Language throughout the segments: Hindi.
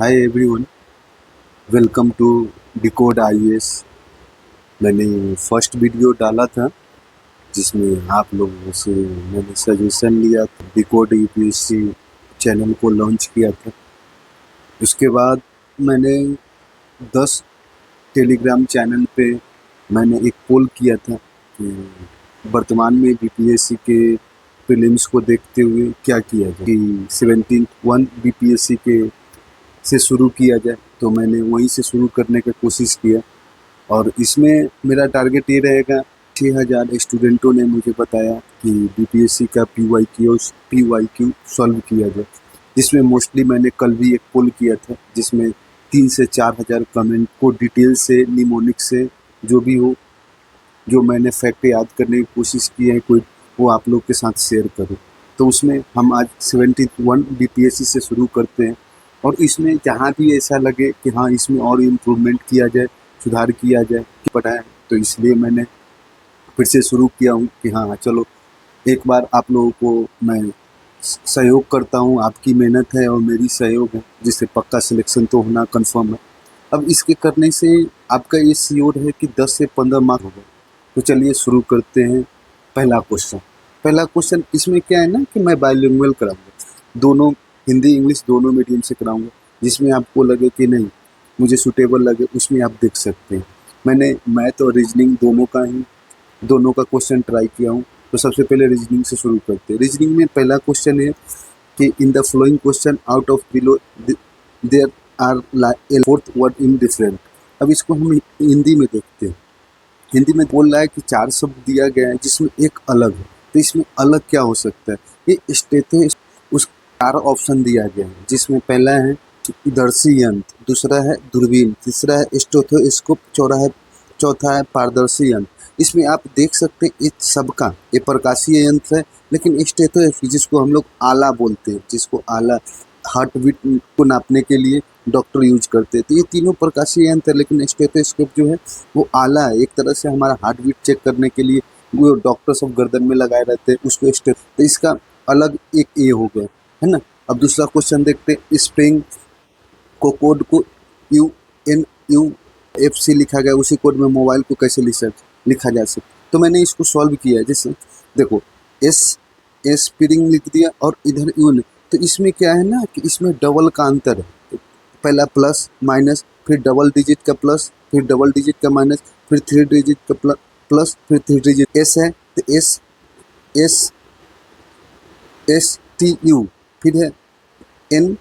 Hi everyone, welcome to decode IAS. मैंने फर्स्ट वीडियो डाला था जिसमें आप लोगों से मैंने सजेशन लिया था, डिकोड यूपीएससी चैनल को लॉन्च किया था। उसके बाद मैंने 10 टेलीग्राम चैनल पे मैंने एक पोल किया था कि वर्तमान में बीपीएससी के प्रीलिम्स को देखते हुए क्या किया जाए कि 17 बीपीएससी के से शुरू किया जाए। तो मैंने वहीं से शुरू करने की कोशिश किया और इसमें मेरा टारगेट ये रहेगा। 6000 स्टूडेंटों ने मुझे बताया कि बीपीएससी का पीवाईक्यू सॉल्व किया जाए, जिसमें मोस्टली मैंने कल भी एक पोल किया था जिसमें 3 से 4000 कमेंट को डिटेल से निमोनिक से जो भी हो, जो मैंने फैक्ट याद करने की कोशिश की है कोई, वो आप लोग के साथ शेयर करूँ। तो उसमें हम आज 71 बीपीएससी से शुरू करते हैं और इसमें जहाँ भी ऐसा लगे कि हाँ इसमें और इम्प्रूवमेंट किया जाए, सुधार किया जाए कि पढ़ाएं, तो इसलिए मैंने फिर से शुरू किया हूँ कि हाँ चलो एक बार आप लोगों को मैं सहयोग करता हूँ। आपकी मेहनत है और मेरी सहयोग है, जिससे पक्का सिलेक्शन तो होना कंफर्म है। अब इसके करने से आपका ये श्योर है कि 10 से 15 मार्क होगा। तो चलिए शुरू करते हैं। पहला क्वेश्चन इसमें क्या है ना कि मैं बाइलिंगुअल कराऊंगा, दोनों हिंदी इंग्लिश दोनों मीडियम से कराऊंगा। जिसमें आपको लगे कि नहीं मुझे सूटेबल लगे उसमें आप देख सकते हैं। मैंने मैथ और रीजनिंग दोनों का क्वेश्चन ट्राई किया हूँ। तो सबसे पहले रीजनिंग से शुरू करते हैं। रीजनिंग में पहला क्वेश्चन है कि in the following question out of below there are a fourth word in different. अब इसको हम हिंदी में देखते हैं। हिंदी में बोल रहा है कि 4 शब्द दिया गया है जिसमें एक अलग है। तो इसमें अलग क्या हो सकता है? ये स्टेट है, उस 4 ऑप्शन दिया गया है जिसमें पहला है दर्शी यंत्र, दूसरा है दूरबीन, तीसरा है स्टेथोस्कोप, चौथा है पारदर्शी यंत्र। इसमें आप देख सकते हैं इस सबका ये प्रकाशीय यंत्र है, लेकिन स्टेथोस्कोप जिसको हम लोग आला बोलते हैं, जिसको आला हार्ट बीट को नापने के लिए डॉक्टर यूज करते हैं। तो ये तीनों प्रकाशीय यंत्र है, लेकिन स्टेथोस्कोप जो है वो आला है। एक तरह से हमारा हार्ट बीट चेक करने के लिए वो डॉक्टर सब गर्दन में लगाए रहते हैं उसको तो इसका अलग एक ये हो गया है ना। अब दूसरा क्वेश्चन देखते हैं। स्प्रिंग को कोड को UFC लिखा गया, उसी कोड में मोबाइल को कैसे लिखा जा सकता। तो मैंने इसको सॉल्व किया है। जैसे देखो एस स्प्रिंग लिख दिया और इधर यून। तो इसमें क्या है ना कि इसमें डबल का अंतर है। पहला प्लस माइनस, फिर डबल डिजिट का प्लस, फिर डबल डिजिट का माइनस, फिर 3 डिजिट का प्लस, फिर 3 डिजिट एस है। तो एस टी यू, फिर है एन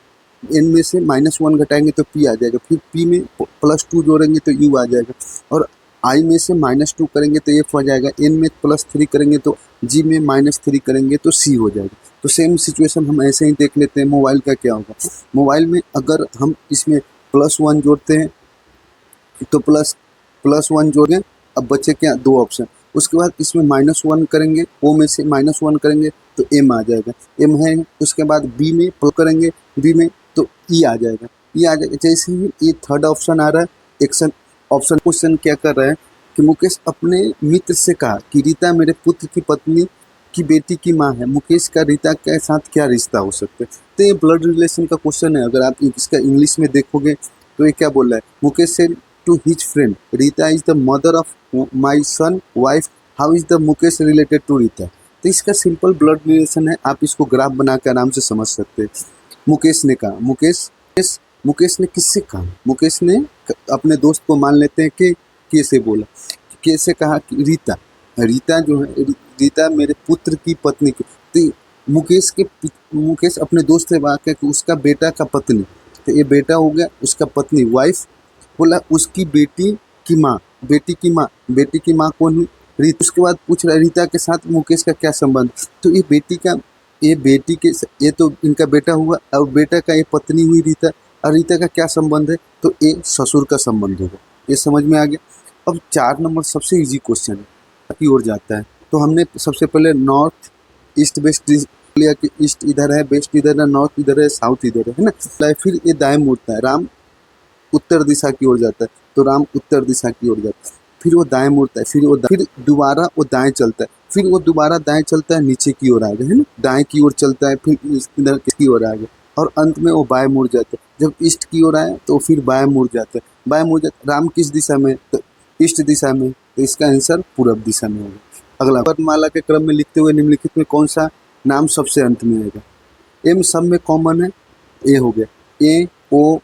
में से -1 घटाएंगे तो पी आ जाएगा, फिर पी में +2 जोड़ेंगे तो यू आ जाएगा, और आई में से -2 करेंगे तो एफ आ जाएगा, एन में +3 करेंगे तो जी में -3 करेंगे तो सी हो जाएगा। तो सेम सिचुएशन हम ऐसे ही देख लेते हैं। मोबाइल का क्या होगा? मोबाइल में अगर हम इसमें +1 जोड़ते हैं तो +1 जोड़ें। अब बचे क्या? 2 ऑप्शन। उसके बाद इसमें -1 करेंगे, ओ में से -1 करेंगे तो एम आ जाएगा, एम है। उसके बाद बी में करेंगे, बी में तो ई आ जाएगा, ई आ जाएगा। जैसे ही ये थर्ड ऑप्शन आ रहा है, एक्शन ऑप्शन क्वेश्चन क्या कर रहा है कि मुकेश अपने मित्र से कहा कि रीता मेरे पुत्र की पत्नी की बेटी की माँ है। मुकेश का रीता के साथ क्या रिश्ता हो सकता है? तो ये ब्लड रिलेशन का क्वेश्चन है। अगर आप इसका इंग्लिश में देखोगे तो ये क्या बोल रहा है? Mukesh says to his friend Rita is the mother of my son wife, how is the Mukesh related to Rita? तो इसका सिंपल ब्लड रिलेशन है। आप इसको ग्राफ बना के आराम से समझ सकते हैं। मुकेश ने कहा, मुकेश ने किससे कहा? मुकेश ने अपने दोस्त को मान लेते हैं कि कैसे बोला, कैसे कहा कि रीता जो है, रीता मेरे पुत्र की पत्नी की। तो मुकेश अपने से बात कि उसका बेटा का पत्नी, तो ये बेटा हो गया, उसका पत्नी वाइफ, बोला उसकी बेटी की माँ कौन हुई? रीता। उसके बाद पूछ रहा है रीता के साथ मुकेश का क्या संबंध? तो ये तो इनका बेटा हुआ, और बेटा का ये पत्नी हुई रीता, और रीता का क्या संबंध है? तो ये ससुर का संबंध होगा। ये समझ में आ गया। अब 4 नंबर सबसे इजी क्वेश्चन है की ओर जाता है। तो हमने सबसे पहले नॉर्थ ईस्ट वेस्ट लिया कि ईस्ट इधर है, वेस्ट इधर है, नॉर्थ इधर है, साउथ इधर है ना। फिर ये दाएं मुड़ता है, राम उत्तर दिशा की ओर जाता है, तो राम उत्तर दिशा की ओर जाता है। फिर वो दाएं मुड़ता है, फिर दोबारा वो दाएं चलता है, फिर वो दोबारा दाएं चलता है, नीचे की ओर आ गया है ना, दाएं की ओर चलता है, फिर इधर की ओर आ गया, और अंत में वो बाएं मुड़ जाता है। जब ईस्ट की ओर आए तो फिर बाएं मुड़ जाते हैं, बाएं मुड़ जाते। राम किस दिशा में, तो ईस्ट दिशा में, तो इसका आंसर पूरब दिशा में होगा। अगला, वर्णमाला के क्रम में लिखते हुए निम्नलिखित में कौन सा नाम सबसे अंत में आएगा? एम सब में कॉमन है, ए हो गया, ए ओ,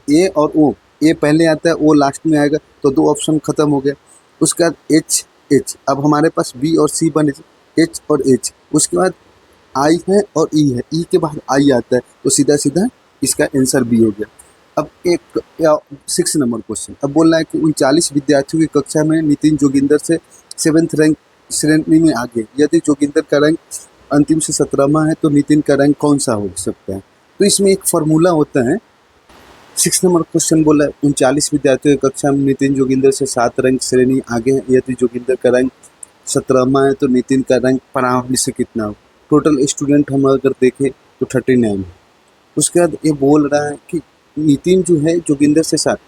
ए और ओ, ए पहले आता है, ओ लास्ट में आएगा, तो 2 ऑप्शन खत्म हो गया। उसके बाद एच, अब हमारे पास बी और सी बने, एच और एच। उसके बाद आई है और ई है, ई के बाद आई आता है, तो सीधा सीधा इसका आंसर बी हो गया। अब एक 6 नंबर क्वेश्चन, अब बोल रहा है कि 39 विद्यार्थियों की कक्षा में नितिन जोगिंदर से 7th रैंक श्रेणी में आगे, यदि जोगिंदर का रैंक अंतिम से 17वां है तो नितिन का रैंक कौन सा हो सकता है? तो इसमें एक फार्मूला होता है। 6 नंबर क्वेश्चन बोला है 39 विद्यार्थियों की कक्षा में नितिन जोगिंदर से 7 रैंक श्रेणी आगे है, यदि जोगिंदर का रैंक 17वां है तो नितिन का रैंक परावली से कितना हो? टोटल स्टूडेंट हम अगर देखें तो 39 है। उसके बाद ये बोल रहा है कि नितिन जो है जोगिंदर से 7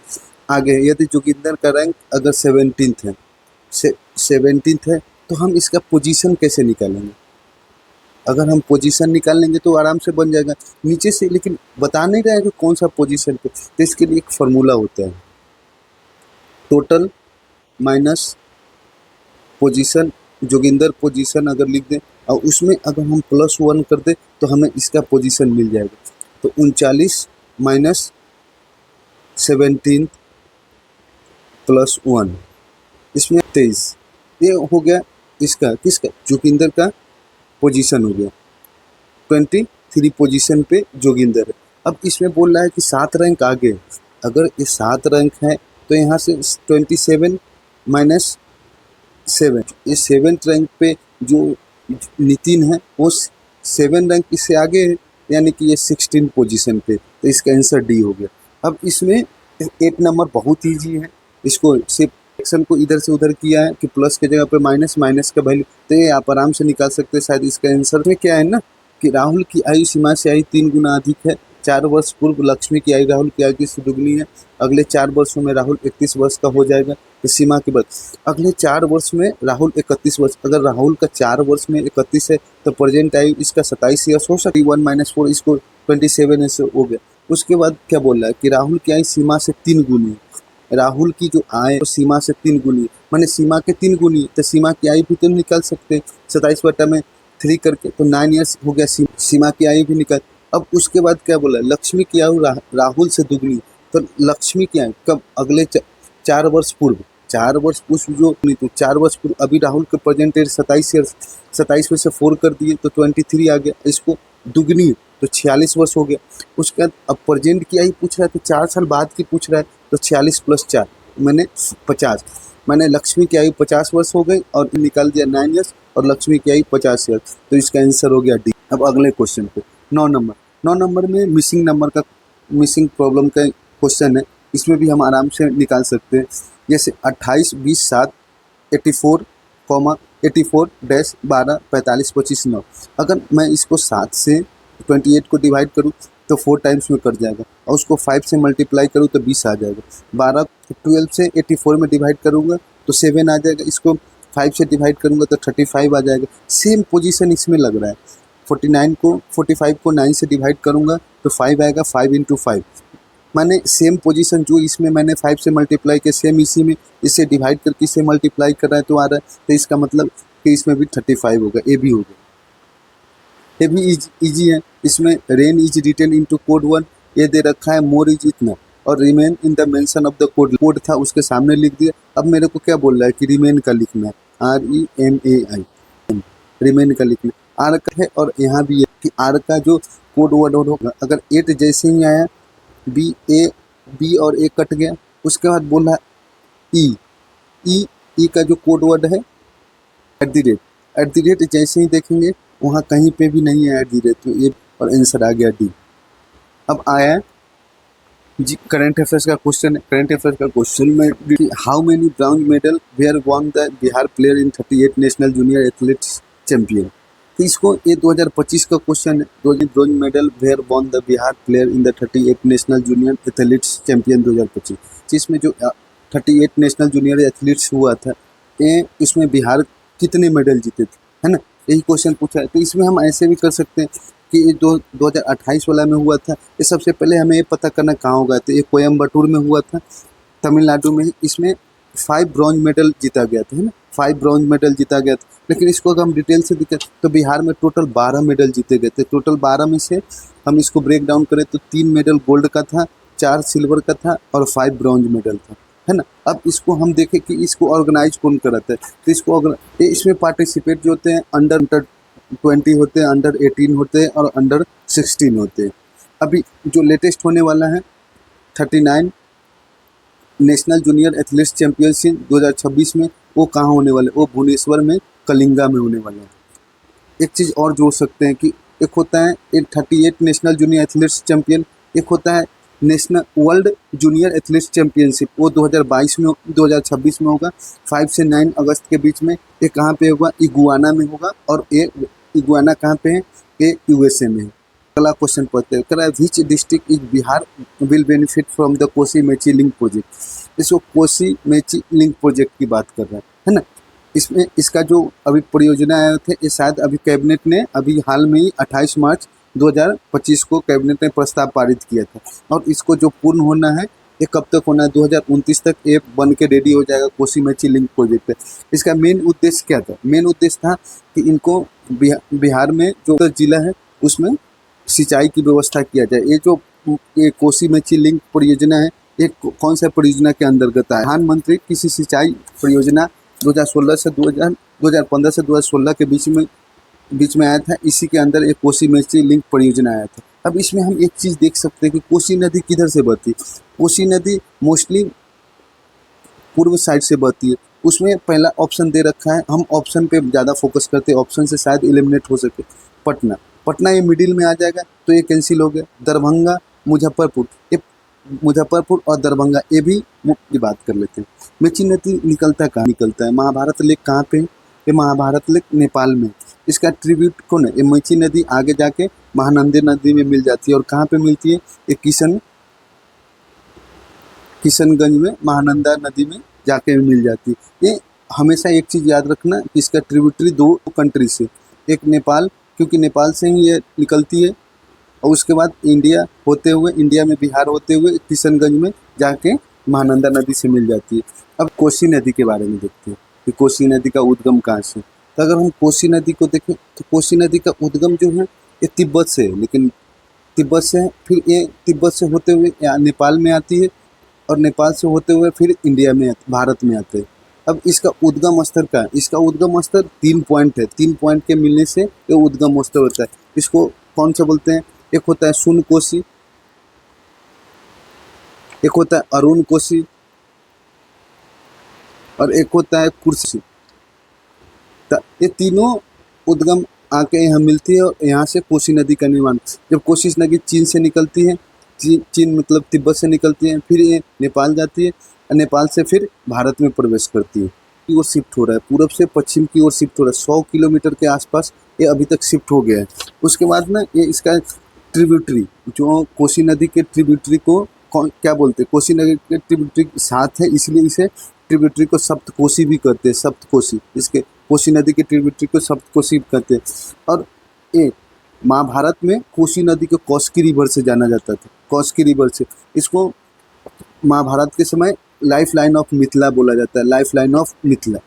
आगे है, यदि जोगिंदर का रैंक अगर 17th है, 17th है, तो हम इसका पोजीशन कैसे निकालेंगे? अगर हम पोजीशन निकाल लेंगे तो आराम से बन जाएगा नीचे से, लेकिन बता नहीं रहा है कि कौन सा पोजीशन पे, तो इसके लिए एक फार्मूला होता है, total minus position, Joginder position अगर लिख दें और उसमें अगर हम +1 कर दें तो हमें इसका पोजीशन मिल जाएगा। तो 39 माइनस 17 +1, इसमें 23, ये हो गया इसका, किसका, जोगिंदर का पोजीशन हो गया। 23 पोजीशन पे जोगिंदर है। अब इसमें बोल रहा है कि 7 रैंक आगे, अगर ये 7 रैंक है तो यहाँ से 27 माइनस 7, ये 7th रैंक पे जो नितिन है वो 7 रैंक इससे आगे है, यानी कि ये 16 पोजीशन पे, तो इसका आंसर डी हो गया। अब इसमें 8 नंबर बहुत ईजी है, इसको सिर्फ सेक्शन को इधर से उधर किया है कि प्लस के जगह पे माइनस, माइनस का वैल्यू, तो ये आप आराम से निकाल सकते हैं। शायद इसका आंसर में क्या है ना कि राहुल की आयु सीमा से आयु 3 गुना अधिक है। 4 वर्ष पूर्व लक्ष्मी की आयु राहुल की आयु से दुगनी है। अगले 4 वर्षों में राहुल 31 वर्ष का हो जाएगा। तो सीमा के बाद अगले 4 वर्ष में राहुल 31 वर्ष, अगर राहुल का 4 वर्ष में 31 है तो प्रेजेंट आयु इसका 27 ईयर्स हो सकती है। 1 - 4 इसको 27 ऐसे हो गया। उसके बाद क्या बोल रहा है कि राहुल की आयु सीमा से 3 गुनी है। राहुल की जो आय तो सीमा से 3 गुनी, माने सीमा के 3 गुनी, तो सीमा की आयु भी तो निकाल सकते हैं 27/3 करके, तो 9 ईयर्स हो गया। सीमा की आयु भी निकाल। अब उसके बाद क्या बोला, लक्ष्मी की आयु राहुल से दुगनी, तो लक्ष्मी की आयु कब, अगले 4 वर्ष पूर्व, 4 वर्ष पूर्व जो नहीं, तो 4 वर्ष पूर्व, अभी राहुल के प्रेजेंट एज 27 ईयर्स, 27 में से 4 कर दिए तो 23 आ गया, इसको दुगनी तो 46 वर्ष हो गया। उसके बाद अब प्रेजेंट की आयु पूछ रहा है तो 4 साल बाद की पूछ रहा है, तो 46 + 4 मैंने 50, मैंने लक्ष्मी की आयु 50 वर्ष हो गई और निकाल दिया 9 ईयर्स, और लक्ष्मी की आयु 50 ईयर्स, तो इसका आंसर हो गया डी। अब अगले क्वेश्चन पे 9 नंबर में मिसिंग नंबर का, मिसिंग प्रॉब्लम का क्वेश्चन है। इसमें भी हम आराम से निकाल सकते हैं, जैसे 28, 20, 7, 84, 84 - 12, 45, 25, 9। अगर मैं इसको 7 से 28 को डिवाइड करूँ तो 4 टाइम्स में कट जाएगा, और उसको 5 से मल्टीप्लाई करूँ तो 20 आ जाएगा। 12 से 84 में डिवाइड करूँगा तो 7 आ जाएगा, इसको 5 से डिवाइड करूँगा तो 35 आ जाएगा। सेम पोजीशन इसमें लग रहा है। 45 को 9 से डिवाइड करूँगा तो 5 आएगा, 5 × 5, माने सेम पोजीशन जो इसमें मैंने 5 से मल्टीप्लाई किया, सेम इसी में इससे डिवाइड करके इससे मल्टीप्लाई कर रहा है तो आ रहा है, तो इसका मतलब कि इसमें भी 35 होगा, ए भी होगा। ये भी इजी है। इसमें rain is written into code 1, ये दे रखा है मोर इज इतना, और remain in the mention of the code था उसके सामने लिख दिया। अब मेरे को क्या बोल रहा है कि रिमेन का लिखना है, REMAI, रिमेन का लिखना आर का है, और यहाँ भी है कि आर का जो कोड वर्ड होगा, अगर 8 जैसे ही आया बी और ए कट गया, उसके बाद बोला ई का जो कोड वर्ड है @ जैसे ही देखेंगे वहाँ कहीं पे भी नहीं है @ तो ये, और आंसर आ गया डी। अब आया जी करंट अफेयर्स का क्वेश्चन है। करंट अफेयर्स का क्वेश्चन में how many bronze medal were won the Bihar player in 38 national junior athletics champion. तो इसको ये 2025 का क्वेश्चन है। Bronze medal were won the Bihar player in the 38 national junior athletics champion 2025, जिसमें जो 38 नेशनल जूनियर एथलीट्स हुआ था, इसमें बिहार कितने मेडल जीते थे, है ना, यही क्वेश्चन पूछा है। तो इसमें हम ऐसे भी कर सकते हैं कि ये 2028 वाला में हुआ था। ये सबसे पहले हमें ये पता करना कहाँ हो गया था। ये कोयम्बटूर में हुआ था, तमिलनाडु में। इसमें 5 ब्रॉन्ज मेडल जीता गया था, है ना, 5 ब्रॉन्ज मेडल जीता गया था। लेकिन इसको अगर हम डिटेल से देखें तो बिहार में टोटल 12 मेडल जीते गए थे। टोटल 12 में से हम इसको ब्रेक डाउन करें तो 3 मेडल गोल्ड का था, 4 सिल्वर का था और 5 ब्रॉन्ज मेडल था, है ना। अब इसको हम देखें कि इसको ऑर्गेनाइज कौन कराता है, तो इसमें पार्टिसिपेट जो होते हैं अंडर 20 होते हैं, अंडर 18 होते हैं और अंडर 16 होते हैं। अभी जो लेटेस्ट होने वाला है 39 नेशनल जूनियर एथलेटिक्स चैंपियनशिप 2026 में, वो कहाँ होने वाले, वो भुवनेश्वर में कलिंगा में होने वाला है। एक चीज़ और जोड़ सकते हैं कि एक होता है 38 नेशनल जूनियर एथलेटिक्स चैंपियन, एक होता है national world junior athletics championship, वो 2022 में 2026 में होगा, 5 से 9 अगस्त के बीच में। ये कहाँ पे होगा, इगुआना में होगा। और ये इगुआना कहाँ पे है, ये यूएसए में है। अगला क्वेश्चन पढ़ते हैं, कह रहा है which district is Bihar will benefit from the Kosi Mechi link project. इसको कोसी मेची लिंक प्रोजेक्ट की बात कर रहा है ना। इसमें इसका जो अभी परियोजना आए थे, ये शायद अभी कैबिनेट ने अभी हाल में ही 28 मार्च 2025 को कैबिनेट ने प्रस्ताव पारित किया था। और इसको जो पूर्ण होना है, ये कब तक होना है, 2029 तक ये बन के रेडी हो जाएगा कोसी मेची लिंक प्रोजेक्ट। इसका मेन उद्देश्य क्या था, मेन उद्देश्य था कि इनको बिहार में जो जिला है उसमें सिंचाई की व्यवस्था किया जाए। ये कोसी मेची लिंक परियोजना है, ये कौन सा परियोजना के अंतर्गत है, प्रधानमंत्री कृषि सिंचाई परियोजना 2015 से 2016 के बीच में आया था। इसी के अंदर एक कोसी मेची लिंक परियोजना आया था। अब इसमें हम एक चीज़ देख सकते हैं कि कोसी नदी किधर से बहती है। कोसी नदी मोस्टली पूर्व साइड से बहती है। उसमें पहला ऑप्शन दे रखा है, हम ऑप्शन पे ज़्यादा फोकस करते हैं, ऑप्शन से शायद एलिमिनेट हो सके। पटना ये मिडिल में आ जाएगा तो ये कैंसिल हो गया। दरभंगा, मुजफ्फरपुर, ये मुजफ्फरपुर और दरभंगा ये भी की बात कर लेते हैं। मेची नदी निकलता कहाँ, निकलता है महाभारत लेक कहाँ पे, ये महाभारत लेक नेपाल में। इसका ट्रिब्यूट कौन है, ये मेची नदी आगे जाके महानंदा नदी में मिल जाती है। और कहाँ पे मिलती है, ये किशनगंज में महानंदा नदी में जाके मिल जाती है। ये हमेशा एक चीज़ याद रखना कि इसका ट्रिब्यूटरी 2 कंट्री से, एक नेपाल, क्योंकि नेपाल से ही ये निकलती है, और उसके बाद इंडिया में बिहार होते हुए किशनगंज में जाके महानंदा नदी से मिल जाती है। अब कोसी नदी के बारे में देखते हैं कि कोसी नदी का उद्गम कहाँ से। तो अगर हम कोसी नदी को देखें तो कोसी नदी का उद्गम जो है ये तिब्बत से है, लेकिन तिब्बत से है, फिर ये तिब्बत से होते हुए नेपाल में आती है, और नेपाल से होते हुए फिर इंडिया में, भारत में आते हैं। अब इसका उद्गम स्तर का, इसका उद्गम स्तर 3 पॉइंट है। 3 पॉइंट के मिलने से ये उद्गम स्तर होता है। इसको कौन सा बोलते हैं, एक होता है सुन कोसी, एक होता है अरुण कोसी, और एक होता है कुर्सी। ये तीनों उद्गम आके यहाँ मिलती है और यहाँ से कोसी नदी का निर्माण। जब कोसी नदी चीन से निकलती है, चीन मतलब तिब्बत से निकलती है, फिर ये नेपाल जाती है, नेपाल से फिर भारत में प्रवेश करती है। की ओर शिफ्ट हो रहा है, पूरब से पश्चिम की ओर शिफ्ट हो रहा है। 100 किलोमीटर के आसपास ये अभी तक शिफ्ट हो गया है। उसके बाद ना ये इसका ट्रिब्यूटरी, जो कोसी नदी के ट्रिब्यूटरी को क्या बोलते हैं, कोसी नदी के ट्रिब्यूटरी साथ है, इसलिए इसे ट्रिब्यूटरी को सप्तकोसी भी कहते हैं। सप्तकोसी, इसके कोसी नदी के ट्रिब्यूटरी को सप्तकोसी कहते हैं। और ये महाभारत में कोसी नदी को कौशकी रिवर से जाना जाता था, कौशकी रिवर से। इसको महाभारत के समय लाइफ लाइन ऑफ मिथिला बोला जाता है, life line of Mithila.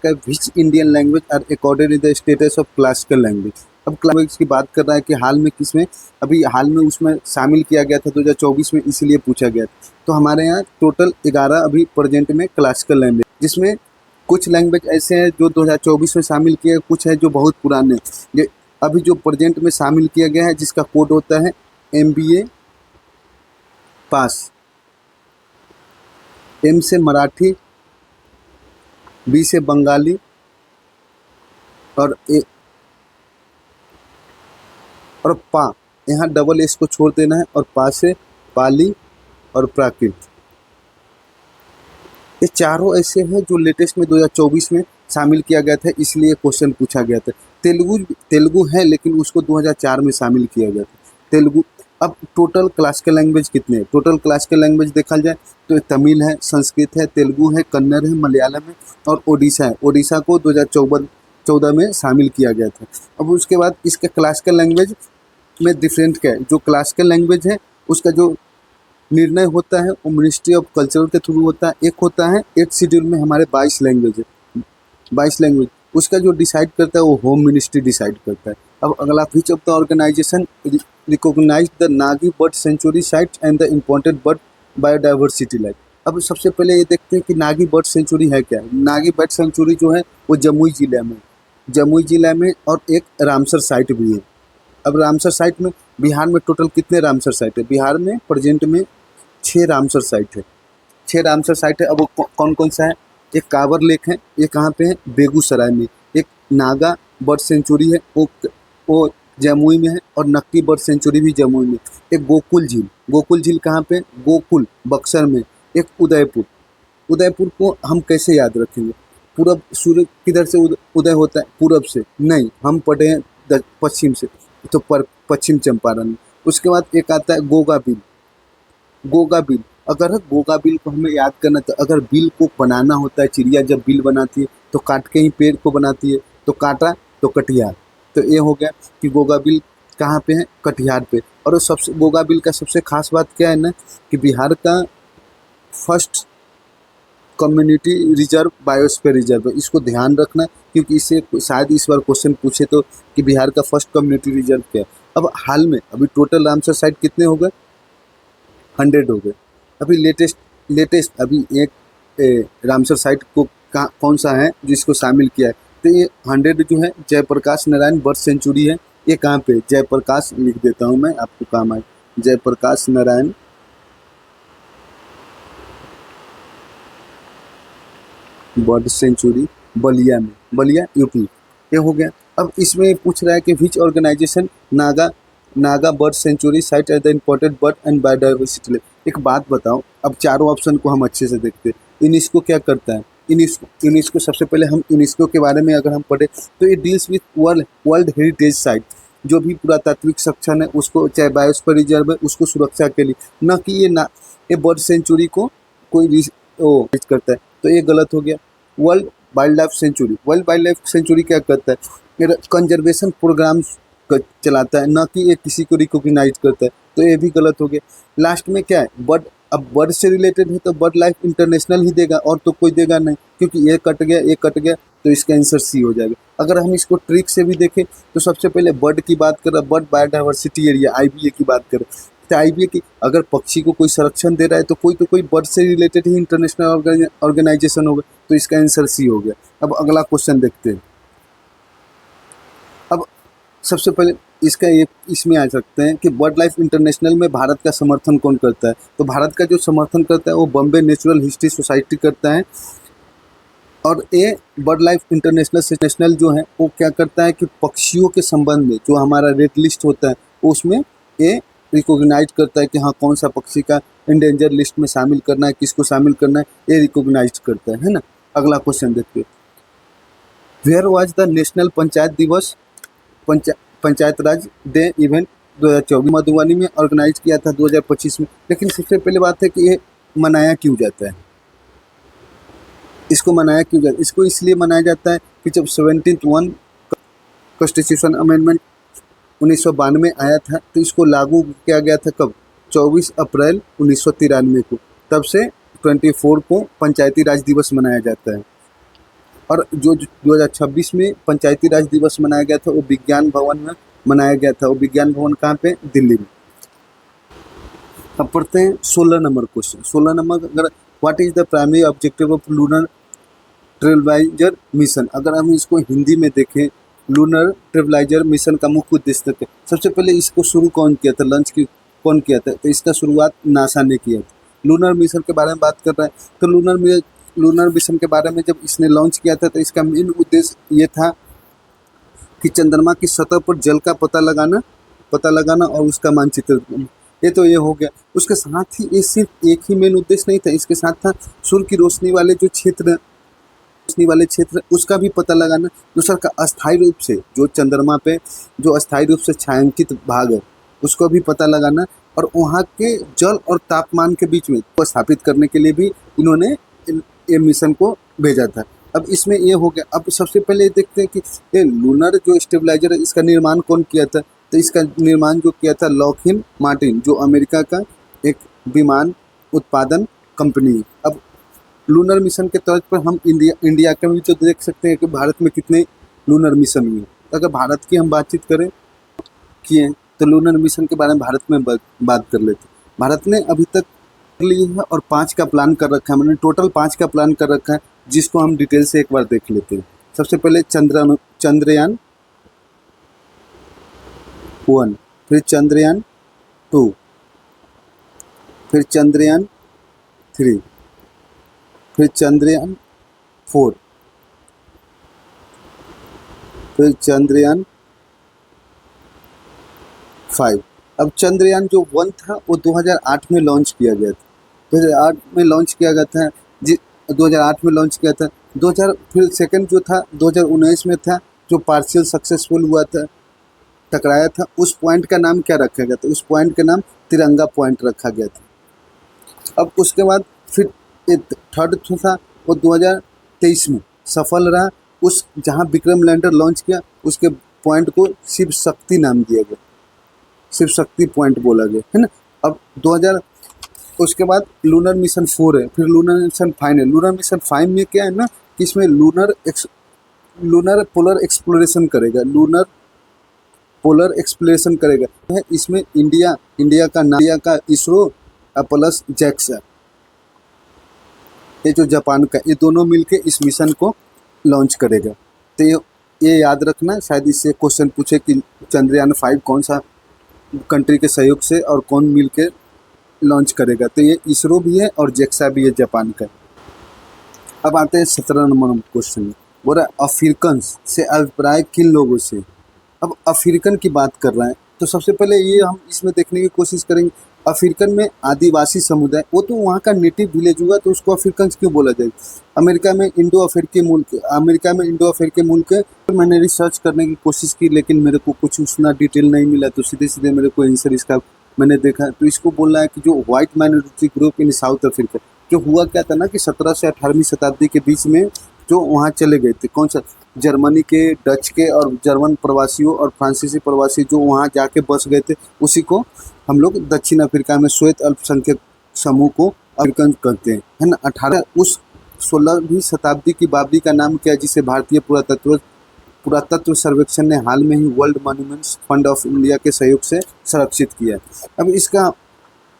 Which Indian language are accorded in the status of classical language. अब लैंग्वेज की बात कर रहा है कि हाल में किसमें, अभी हाल में उसमें शामिल किया गया था 2024 में, इसलिए पूछा गया। तो हमारे यहाँ टोटल 11 अभी प्रेजेंट में क्लासिकल लैंग्वेज, जिसमें कुछ लैंग्वेज ऐसे हैं जो 2024 में शामिल किए, कुछ है जो बहुत पुराने। ये अभी जो प्रेजेंट में शामिल किया गया है, जिसका कोड होता है MBA पास। M से मराठी, B से बंगाली, और पा, यहाँ डबल एस को छोड़ देना है, और पा से पाली और प्राकृत। ये चारों ऐसे हैं जो लेटेस्ट में 2024 में शामिल किया गया था, इसलिए क्वेश्चन पूछा गया था। तेलुगु है, लेकिन उसको 2004 में शामिल किया गया था तेलुगु। अब टोटल क्लासिकल लैंग्वेज कितने हैं, टोटल क्लासिकल लैंग्वेज देखा जाए तो तमिल है, संस्कृत है, तेलुगु है, कन्नड़ है, मलयालम है और ओडिशा है। ओडिशा को 14 में शामिल किया गया था। अब उसके बाद इसका क्लासिकल लैंग्वेज में डिफरेंट क्या है, जो क्लासिकल लैंग्वेज है उसका जो निर्णय होता है वो मिनिस्ट्री ऑफ कल्चर के थ्रू होता है। एक होता है 8 शेड्यूल में हमारे 22 लैंग्वेज है, 22 लैंग्वेज, उसका जो डिसाइड करता है वो होम मिनिस्ट्री डिसाइड करता है। अब अगला, which of the organisation recognise the Nagi bird sanctuary site and the important bird biodiversity light. अब सबसे पहले ये देखते हैं कि नागी बर्ड सेंचुरी है क्या। नागी बर्ड सेंचुरी जो है वो जमुई जिला में, जमुई जिला में, और एक रामसर साइट भी है। अब रामसर साइट में बिहार में टोटल कितने रामसर साइट है? बिहार में प्रेजेंट में 6 रामसर साइट है, 6 रामसर साइट है। अब वो कौन कौन सा है? एक कांवर लेक है, ये कहाँ पे है? बेगूसराय में। एक नागा बर्ड सेंचुरी है, वो जमुई में है, और नक्की बर्ड सेंचुरी भी जमुई में। एक गोकुल झील, गोकुल झील कहाँ पे? गोकुल बक्सर में। एक उदयपुर, उदयपुर को हम कैसे याद रखेंगे? पूरब, सूर्य किधर से उदय होता है? पूरब से नहीं, हम पढ़े हैं पश्चिम से, तो पश्चिम चंपारण में। उसके बाद एक आता है गोगा बिल, गोगा बिल। अगर गोगा बिल को हमें याद करना, तो अगर बिल को बनाना होता है, चिड़िया जब बिल बनाती है तो काट के ही पेड़ को बनाती है, तो काटा तो कटिहार। तो ये हो गया कि गोगा बिल कहाँ पे है? कटिहार पे। और सबसे गोगा बिल का सबसे खास बात क्या है ना, कि बिहार का first community reserve biosphere reserve है। इसको ध्यान रखना, क्योंकि इससे शायद इस बार क्वेश्चन पूछे तो कि बिहार का फर्स्ट कम्युनिटी रिजर्व क्या है। अब हाल में अभी टोटल रामसर साइट कितने हो गए? 100 हो गए। अभी लेटेस्ट अभी एक रामसर साइट को कौन सा है जिसको शामिल किया है? तो ये 100 जो है जयप्रकाश नारायण बर्ड सेंचुरी है। ये कहाँ पे? जयप्रकाश, लिख देता हूँ मैं, आपको काम आए, जयप्रकाश नारायण बर्ड सेंचुरी बलिया में, बलिया यूपी। ये हो गया। अब इसमें पूछ रहा है कि which organisation Naga bird sanctuary site at the important bird and biodiversity. एक बात बताओ, अब चारों ऑप्शन को हम अच्छे से देखते हैं। यूनेस्को क्या करता है? यूनेस्को सबसे पहले हम यूनेस्को के बारे में अगर हम पढ़े तो ये deals with world heritage site, जो भी पुरातात्विक संरक्षण है उसको, चाहे बायोस्फीयर रिजर्व है, उसको सुरक्षा के लिए, न कि ये बर्ड सेंचुरी को कोई करता है। तो ये गलत हो गया। World wild life sanctuary, world wild life sanctuary क्या करता है? कंजर्वेशन प्रोग्राम्स चलाता है, ना कि ये किसी को रिकॉग्नाइज करता है। तो ये भी गलत हो गया। लास्ट में क्या है? बर्ड। अब बर्ड से रिलेटेड है तो बर्ड लाइफ इंटरनेशनल ही देगा, और तो कोई देगा नहीं, क्योंकि ये कट गया, ये कट गया, तो इसका आंसर सी हो जाएगा। अगर हम इसको ट्रिक से भी देखें तो सबसे पहले बर्ड की बात कर रहा, बर्ड बायोडाइवर्सिटी एरिया IBA की बात करें, तो IBA की अगर पक्षी को कोई संरक्षण दे रहा है तो कोई बर्ड से रिलेटेड ही इंटरनेशनल ऑर्गेनाइजेशन होगा, तो इसका आंसर सी हो गया। अब अगला क्वेश्चन देखते हैं। अब सबसे पहले इसमें आ सकते हैं कि बर्ड लाइफ इंटरनेशनल में भारत का समर्थन कौन करता है? तो भारत का जो समर्थन करता है वो बॉम्बे नेचुरल हिस्ट्री सोसाइटी करता है। और ये बर्ड लाइफ इंटरनेशनल जो है वो क्या करता है कि पक्षियों के संबंध में जो हमारा रेड लिस्ट होता है उसमें ये रिकॉग्नाइज करता है कि हाँ कौन सा पक्षी का इंडेंजर लिस्ट में शामिल करना है, किसको शामिल करना है, ये रिकॉग्नाइज करता है ना। अगला क्वेश्चन देखते हैं। Where was the national panchayat Diwas panchayat Raj day event 2024 Madhubani में ऑर्गेनाइज किया था 2025 में। लेकिन सबसे पहले बात है कि ये मनाया क्यों जाता है? इसको मनाया क्यों जाता है? इसको इसलिए मनाया जाता है कि जब 17th कॉन्स्टिट्यूशन अमेंडमेंट 1992 आया था तो इसको लागू किया गया था कब? 24 अप्रैल 1993 को। तब से 24 को पंचायती राज दिवस मनाया जाता है। और जो 2026 में पंचायती राज दिवस मनाया गया था वो विज्ञान भवन में मनाया गया था। वो विज्ञान भवन कहाँ पे? दिल्ली में। अब पढ़ते हैं 16 नंबर क्वेश्चन। 16 नंबर, अगर what is the primary objective of lunar trailblazer mission, अगर हम इसको हिंदी में देखें, लूनर ट्रेवलाइजर मिशन का मुख्य उद्देश्य क्या? सबसे पहले इसको शुरू कौन किया था? लॉन्च की कौन किया था? तो इसका शुरुआत नासा ने किया था। लूनर मिशन के बारे में बात कर रहे हैं तो लूनर मिशन के बारे में जब इसने लॉन्च किया था तो इसका मेन उद्देश्य ये था कि चंद्रमा की सतह पर जल का पता लगाना और उसका मानचित्र। ये तो ये हो गया। उसके साथ ही ये सिर्फ एक ही मेन उद्देश्य नहीं था, इसके साथ था सूर्य की रोशनी वाले क्षेत्र उसका भी पता लगाना। दूसरा का अस्थायी रूप से जो चंद्रमा पे जो अस्थायी रूप से छायांकित भाग है उसको भी पता लगाना, और वहाँ के जल और तापमान के बीच में को स्थापित करने के लिए भी इन्होंने ये मिशन को भेजा था। अब इसमें ये हो गया। अब सबसे पहले देखते हैं कि ये लूनर जो स्टेबलाइजर है इसका निर्माण कौन किया था। तो इसका निर्माण जो किया था लॉकहीड मार्टिन, जो अमेरिका का एक विमान उत्पादन कंपनी है। अब लूनर मिशन के तौर पर हम इंडिया का भी तो देख सकते हैं कि भारत में कितने लूनर मिशन हुए। अगर भारत की हम बातचीत करें किए तो लूनर मिशन के बारे में भारत में बात कर लेते। भारत ने अभी तक कर ली है और 5 का प्लान कर रखा है, मैंने टोटल 5 का प्लान कर रखा है, जिसको हम डिटेल से एक बार देख लेते हैं। सबसे पहले चंद्रयान 1, फिर चंद्रयान 2, फिर चंद्रयान 3, फिर चंद्रयान 4, फिर चंद्रयान 5। अब चंद्रयान जो 1 था वो 2008 में लॉन्च किया गया था। 2008 में लॉन्च किया गया था 2008 में लॉन्च किया था। 2000 फिर सेकंड जो था 2019 में था, जो पार्शियल सक्सेसफुल हुआ था, टकराया था। उस पॉइंट का नाम क्या रखा गया था? उस पॉइंट का नाम तिरंगा पॉइंट रखा गया था। अब उसके बाद फिर थर्ड था वो 2023 में सफल रहा। उस जहाँ विक्रम लैंडर लॉन्च किया उसके पॉइंट को शिव शक्ति नाम दिया गया, शिव शक्ति पॉइंट बोला गया, है ना। अब 2000 उसके बाद लूनर मिशन 4 है, फिर लूनर मिशन 5 है। लूनर मिशन 5 में क्या है ना कि इसमें लूनर पोलर एक्सप्लोरेशन करेगा, लूनर पोलर एक्सप्लोरेशन करेगा। इसमें इंडिया का इसरो प्लस जैक्सा, ये जो जापान का, ये दोनों मिलके इस मिशन को लॉन्च करेगा। तो ये याद रखना, शायद इससे क्वेश्चन पूछे कि चंद्रयान 5 कौन सा कंट्री के सहयोग से और कौन मिलके लॉन्च करेगा। तो ये इसरो भी है और जैक्सा भी है जापान का। अब आते हैं 17 नंबर क्वेश्चन में। बोल रहा है अफ्रीकन से अभिप्राय किन लोगों से। अब अफ्रीकन की बात कर रहे हैं तो सबसे पहले ये हम इसमें देखने की कोशिश करेंगे, अफ्रीकन में आदिवासी समुदाय, वो तो वहाँ का नेटिव विलेज हुआ तो उसको अफ्रीकन क्यों बोला जाएगा। अमेरिका में इंडो अफ्रीकी मुल्क मैंने रिसर्च करने की कोशिश की लेकिन मेरे को कुछ उतना डिटेल नहीं मिला, तो सीधे सीधे मेरे को आंसर इसका मैंने देखा तो इसको बोलना है कि जो white minority group in south Africa, जो हुआ क्या था ना कि 17 से 18वीं शताब्दी के बीच में जो वहाँ चले गए थे, कौन सा, जर्मनी के, डच के और जर्मन प्रवासियों और फ्रांसीसी प्रवासी जो वहाँ जाके बस गए थे, उसी को हम लोग दक्षिण अफ्रीका में श्वेत अल्पसंख्यक समूह को अफ्रीकन कहते हैं, है ना। 16वीं शताब्दी की बाबरी का नाम क्या है, जिसे भारतीय पुरातत्व सर्वेक्षण ने हाल में ही world monuments fund of India के सहयोग से संरक्षित किया है। अब इसका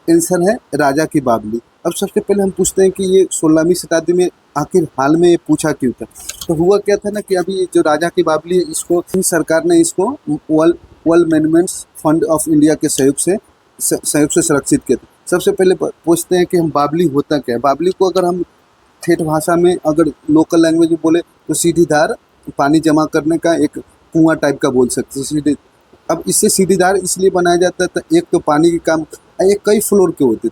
आंसर है राजा की बावली। अब सबसे पहले हम पूछते हैं कि ये 16वीं शताब्दी में आखिर हाल में ये पूछा क्यों था। तो हुआ क्या था ना कि अभी जो राजा की बावली है इसको सरकार ने इसको world monuments fund of India के सहयोग से संरक्षित किया था। सबसे पहले पूछते हैं कि हम बावली होता क्या है। बावली को अगर हम ठेठ भाषा में अगर लोकल लैंग्वेज में बोले तो सीढ़ीदार पानी जमा करने का एक कुआं टाइप का बोल सकते हैं सीढ़ी। अब इससे सीढ़ीदार इसलिए बनाया जाता था, एक तो पानी के काम, ये कई फ्लोर के होते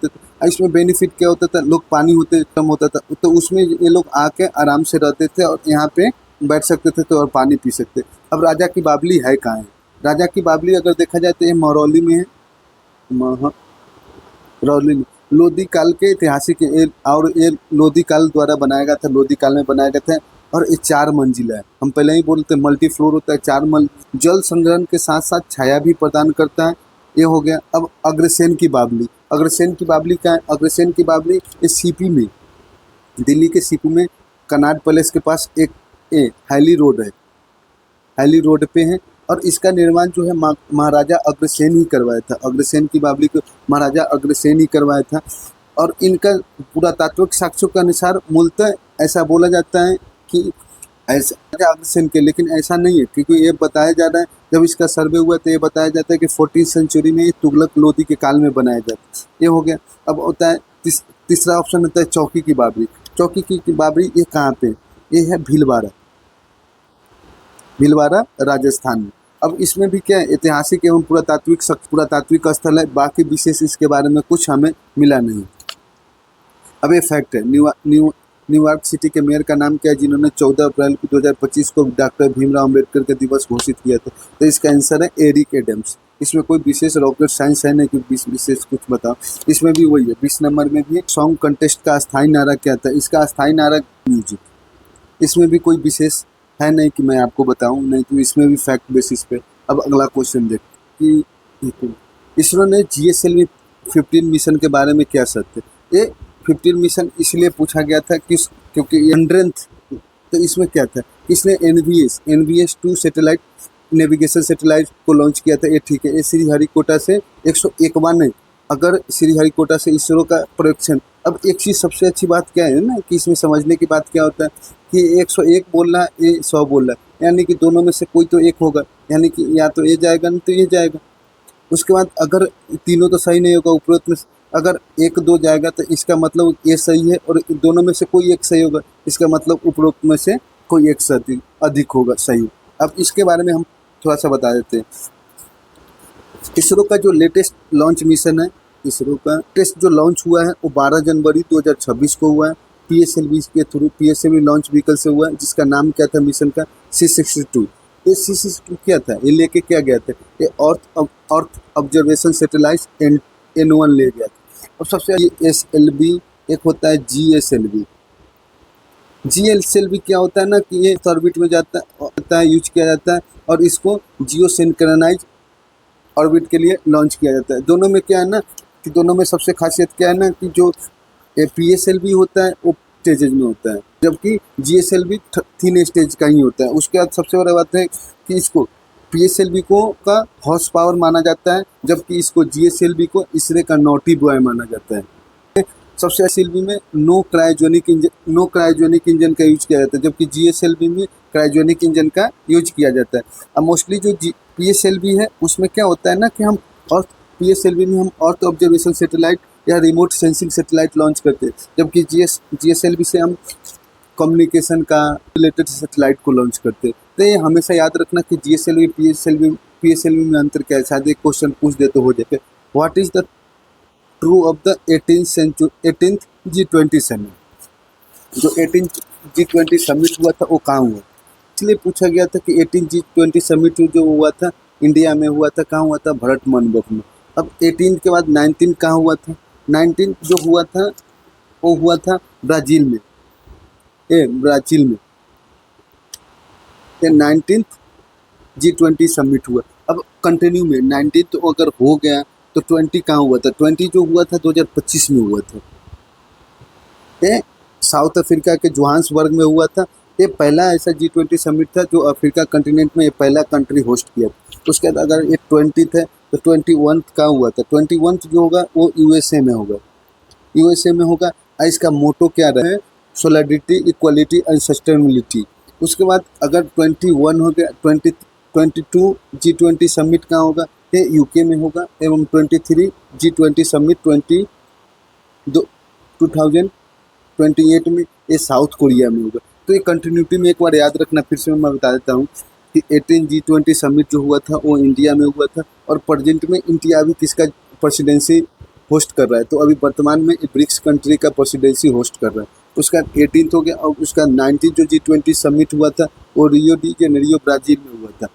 थे। इसमें बेनिफिट क्या होता था, लोग पानी होते कम होता था तो उसमें ये लोग आके आराम से रहते थे और यहाँ पे बैठ सकते थे तो और पानी पी सकते। अब राजा की बावली है कहाँ है? राजा की बावली अगर देखा जाए तो ये महरौली में है, महरौली में। लोधी काल के ऐतिहासिक और ये लोधी काल द्वारा बनाया गया था, लोधी काल में बनाया गया था और ये 4 मंजिला है। हम पहले ही बोलते मल्टी फ्लोर होता है, 4 जल संग्रहण के साथ साथ छाया भी प्रदान करता है, ये हो गया। अब अग्रसेन की बावली, क्या है? अग्रसेन की बावली ये सीपी में, दिल्ली के सीपी में कनाट पैलेस के पास एक हैली रोड है, हैली रोड पे है और इसका निर्माण जो है महाराजा अग्रसेन ही करवाया था। अग्रसेन की बावली को महाराजा अग्रसेन ही करवाया था और इनका पुरातात्विक साक्ष्यों के अनुसार मूलतः ऐसा बोला जाता है कि ऐसा राजा अग्रसेन के, लेकिन ऐसा नहीं है क्योंकि ये बताया जा रहा है जब इसका सर्वे हुआ तो ये बताया जाता है कि 14वीं सेंचुरी में तुगलक लोधी के काल में बनाया जाता है, ये हो गया। अब होता है तीसरा ऑप्शन होता है चौकी की बावली। चौकी की बावली ये कहाँ पे? ये है भीलवाड़ा राजस्थान में। अब इसमें भी क्या है, ऐतिहासिक एवं पुरातात्विक स्थल है, बाकी विशेष इसके बारे में कुछ हमें मिला नहीं। अब ये फैक्ट है, न्यूयॉर्क सिटी के मेयर का नाम क्या है जिन्होंने 14 अप्रैल 2025 को डॉक्टर भीमराव अम्बेडकर के दिवस घोषित किया था? तो इसका आंसर है एरिक एडम्स। इसमें कोई विशेष रॉकेट साइंस है नहीं कि विशेष कुछ बताओ। इसमें भी वही है। 20 नंबर में भी सॉन्ग कंटेस्ट का अस्थायी नारा क्या था? इसका अस्थायी नारा म्यूजिक, इसमें भी कोई विशेष है नहीं कि मैं आपको बताऊं, नहीं तो इसमें भी फैक्ट बेसिस पे। अब अगला क्वेश्चन देख कि इसरो ने GSLV 15 मिशन के बारे में क्या सत्य। ये 15 मिशन इसलिए पूछा गया था क्योंकि 100th, तो इसमें क्या था, इसने NVS-2 सैटेलाइट नेविगेशन सैटेलाइट को लॉन्च किया था। ये ठीक है, ये श्रीहरिकोटा से 101वां, अगर श्रीहरिकोटा से इसरो का परीक्षण। अब एक चीज़ सबसे अच्छी बात क्या है ना, कि इसमें समझने की बात क्या होता है कि 101 बोल रहा है, ये 100 बोल रहा है, यानी कि दोनों में से कोई तो एक होगा, यानी कि या तो ये जाएगा नहीं तो ये जाएगा। उसके बाद अगर तीनों तो सही नहीं होगा, उपरोक्त में अगर 1-2 जाएगा तो इसका मतलब ये सही है, और दोनों में से कोई एक सही होगा, इसका मतलब उपरोक्त में से कोई एक सही अधिक होगा सही। अब इसके बारे में हम थोड़ा सा बता देते हैं। इसरो का जो लेटेस्ट लॉन्च मिशन है, इसरो का टेस्ट जो लॉन्च हुआ है वो 12 जनवरी 2026 को हुआ है। PSLV के थ्रू PSLV लॉन्च व्हीकल से हुआ है, जिसका नाम क्या था मिशन का, C62। ये C62 क्या था, ये लेके क्या गया था, ये अर्थ ऑब्जर्वेशन सैटेलाइट N1 ले गया था। अब सबसे SLV, एक होता है GSLV। GSLV क्या होता है ना, कि ये ऑर्बिट में जाता है, यूज किया जाता है, और इसको जियो सिंक्रोनाइज ऑर्बिट के लिए लॉन्च किया जाता है। दोनों में क्या है ना, कि दोनों में सबसे खासियत क्या है ना, कि जो PSLV होता है वो स्टेजेज में होता है, जबकि GSLV 3 स्टेज का ही होता है। उसके बाद सबसे बड़ा बात है कि इसको PSLV का हॉर्स पावर माना जाता है, जबकि इसको GSLV को इसरे का नॉटी बॉय माना जाता है। सबसे SLV में नो क्रायोजेनिक इंजन का यूज किया जाता है, जबकि GSLV में क्रायोजेनिक इंजन का यूज किया जाता है। अब मोस्टली जो PSLV है उसमें क्या होता है ना, कि हम PSLV में हम अर्थ ऑब्जर्वेशन सैटेलाइट या रिमोट सेंसिंग सैटेलाइट लॉन्च करते हैं, जबकि GSLV से हम कम्युनिकेशन का रिलेटेड सैटेलाइट को लॉन्च करते हैं। तो ये हमेशा याद रखना कि GSLV PSLV में अंतर क्या है। शायद एक क्वेश्चन पूछ दे तो हो जाए, what is the true of the 18th G20 summit. जो 18th G20 समिट हुआ था वो कहाँ हुआ, इसलिए पूछा गया था कि 18th G20 समिट जो हुआ था इंडिया में हुआ था, कहाँ हुआ था, भरत मंडप में। अब 18 के बाद 19 कहाँ हुआ था, 19 जो हुआ था वो हुआ था ब्राज़ील में। ब्राज़ील में 19th G20 समिट हुआ। अब कंटिन्यू में 19 तो अगर हो गया तो 20 कहाँ हुआ था, 20 जो हुआ था 2025 में हुआ था, ये साउथ अफ्रीका के जोहान्सबर्ग में हुआ था। ये पहला ऐसा G20 समिट था जो अफ्रीका कंटिनेंट में ये पहला कंट्री होस्ट किया। उसके बाद अगर ये 20th है तो 21 का हुआ था, 21 जो होगा वो USA में होगा, USA में होगा। इसका मोटो क्या रहे, सोलिडिटी, इक्वलिटी एंड सस्टेनेबिलिटी। उसके बाद अगर 21 हो गया, 22 G20 समिट कहाँ होगा, ये UK में होगा, एवं 23 G20 समिट 2028 में ये साउथ कोरिया में होगा। तो ये कंटिन्यूटी में एक बार याद रखना, फिर से मैं बता देता हूँ कि 18 G20 समिट जो हुआ था वो इंडिया में हुआ था, और प्रेजेंट में इंडिया अभी किसका प्रेसिडेंसी होस्ट कर रहा है, तो अभी वर्तमान में ब्रिक्स कंट्री का प्रेसिडेंसी होस्ट कर रहा है। उसका 18th हो गया, और उसका 19 जो G20 समिट हुआ था वो रियो डी जेनेरियो ब्राज़ील में हुआ था।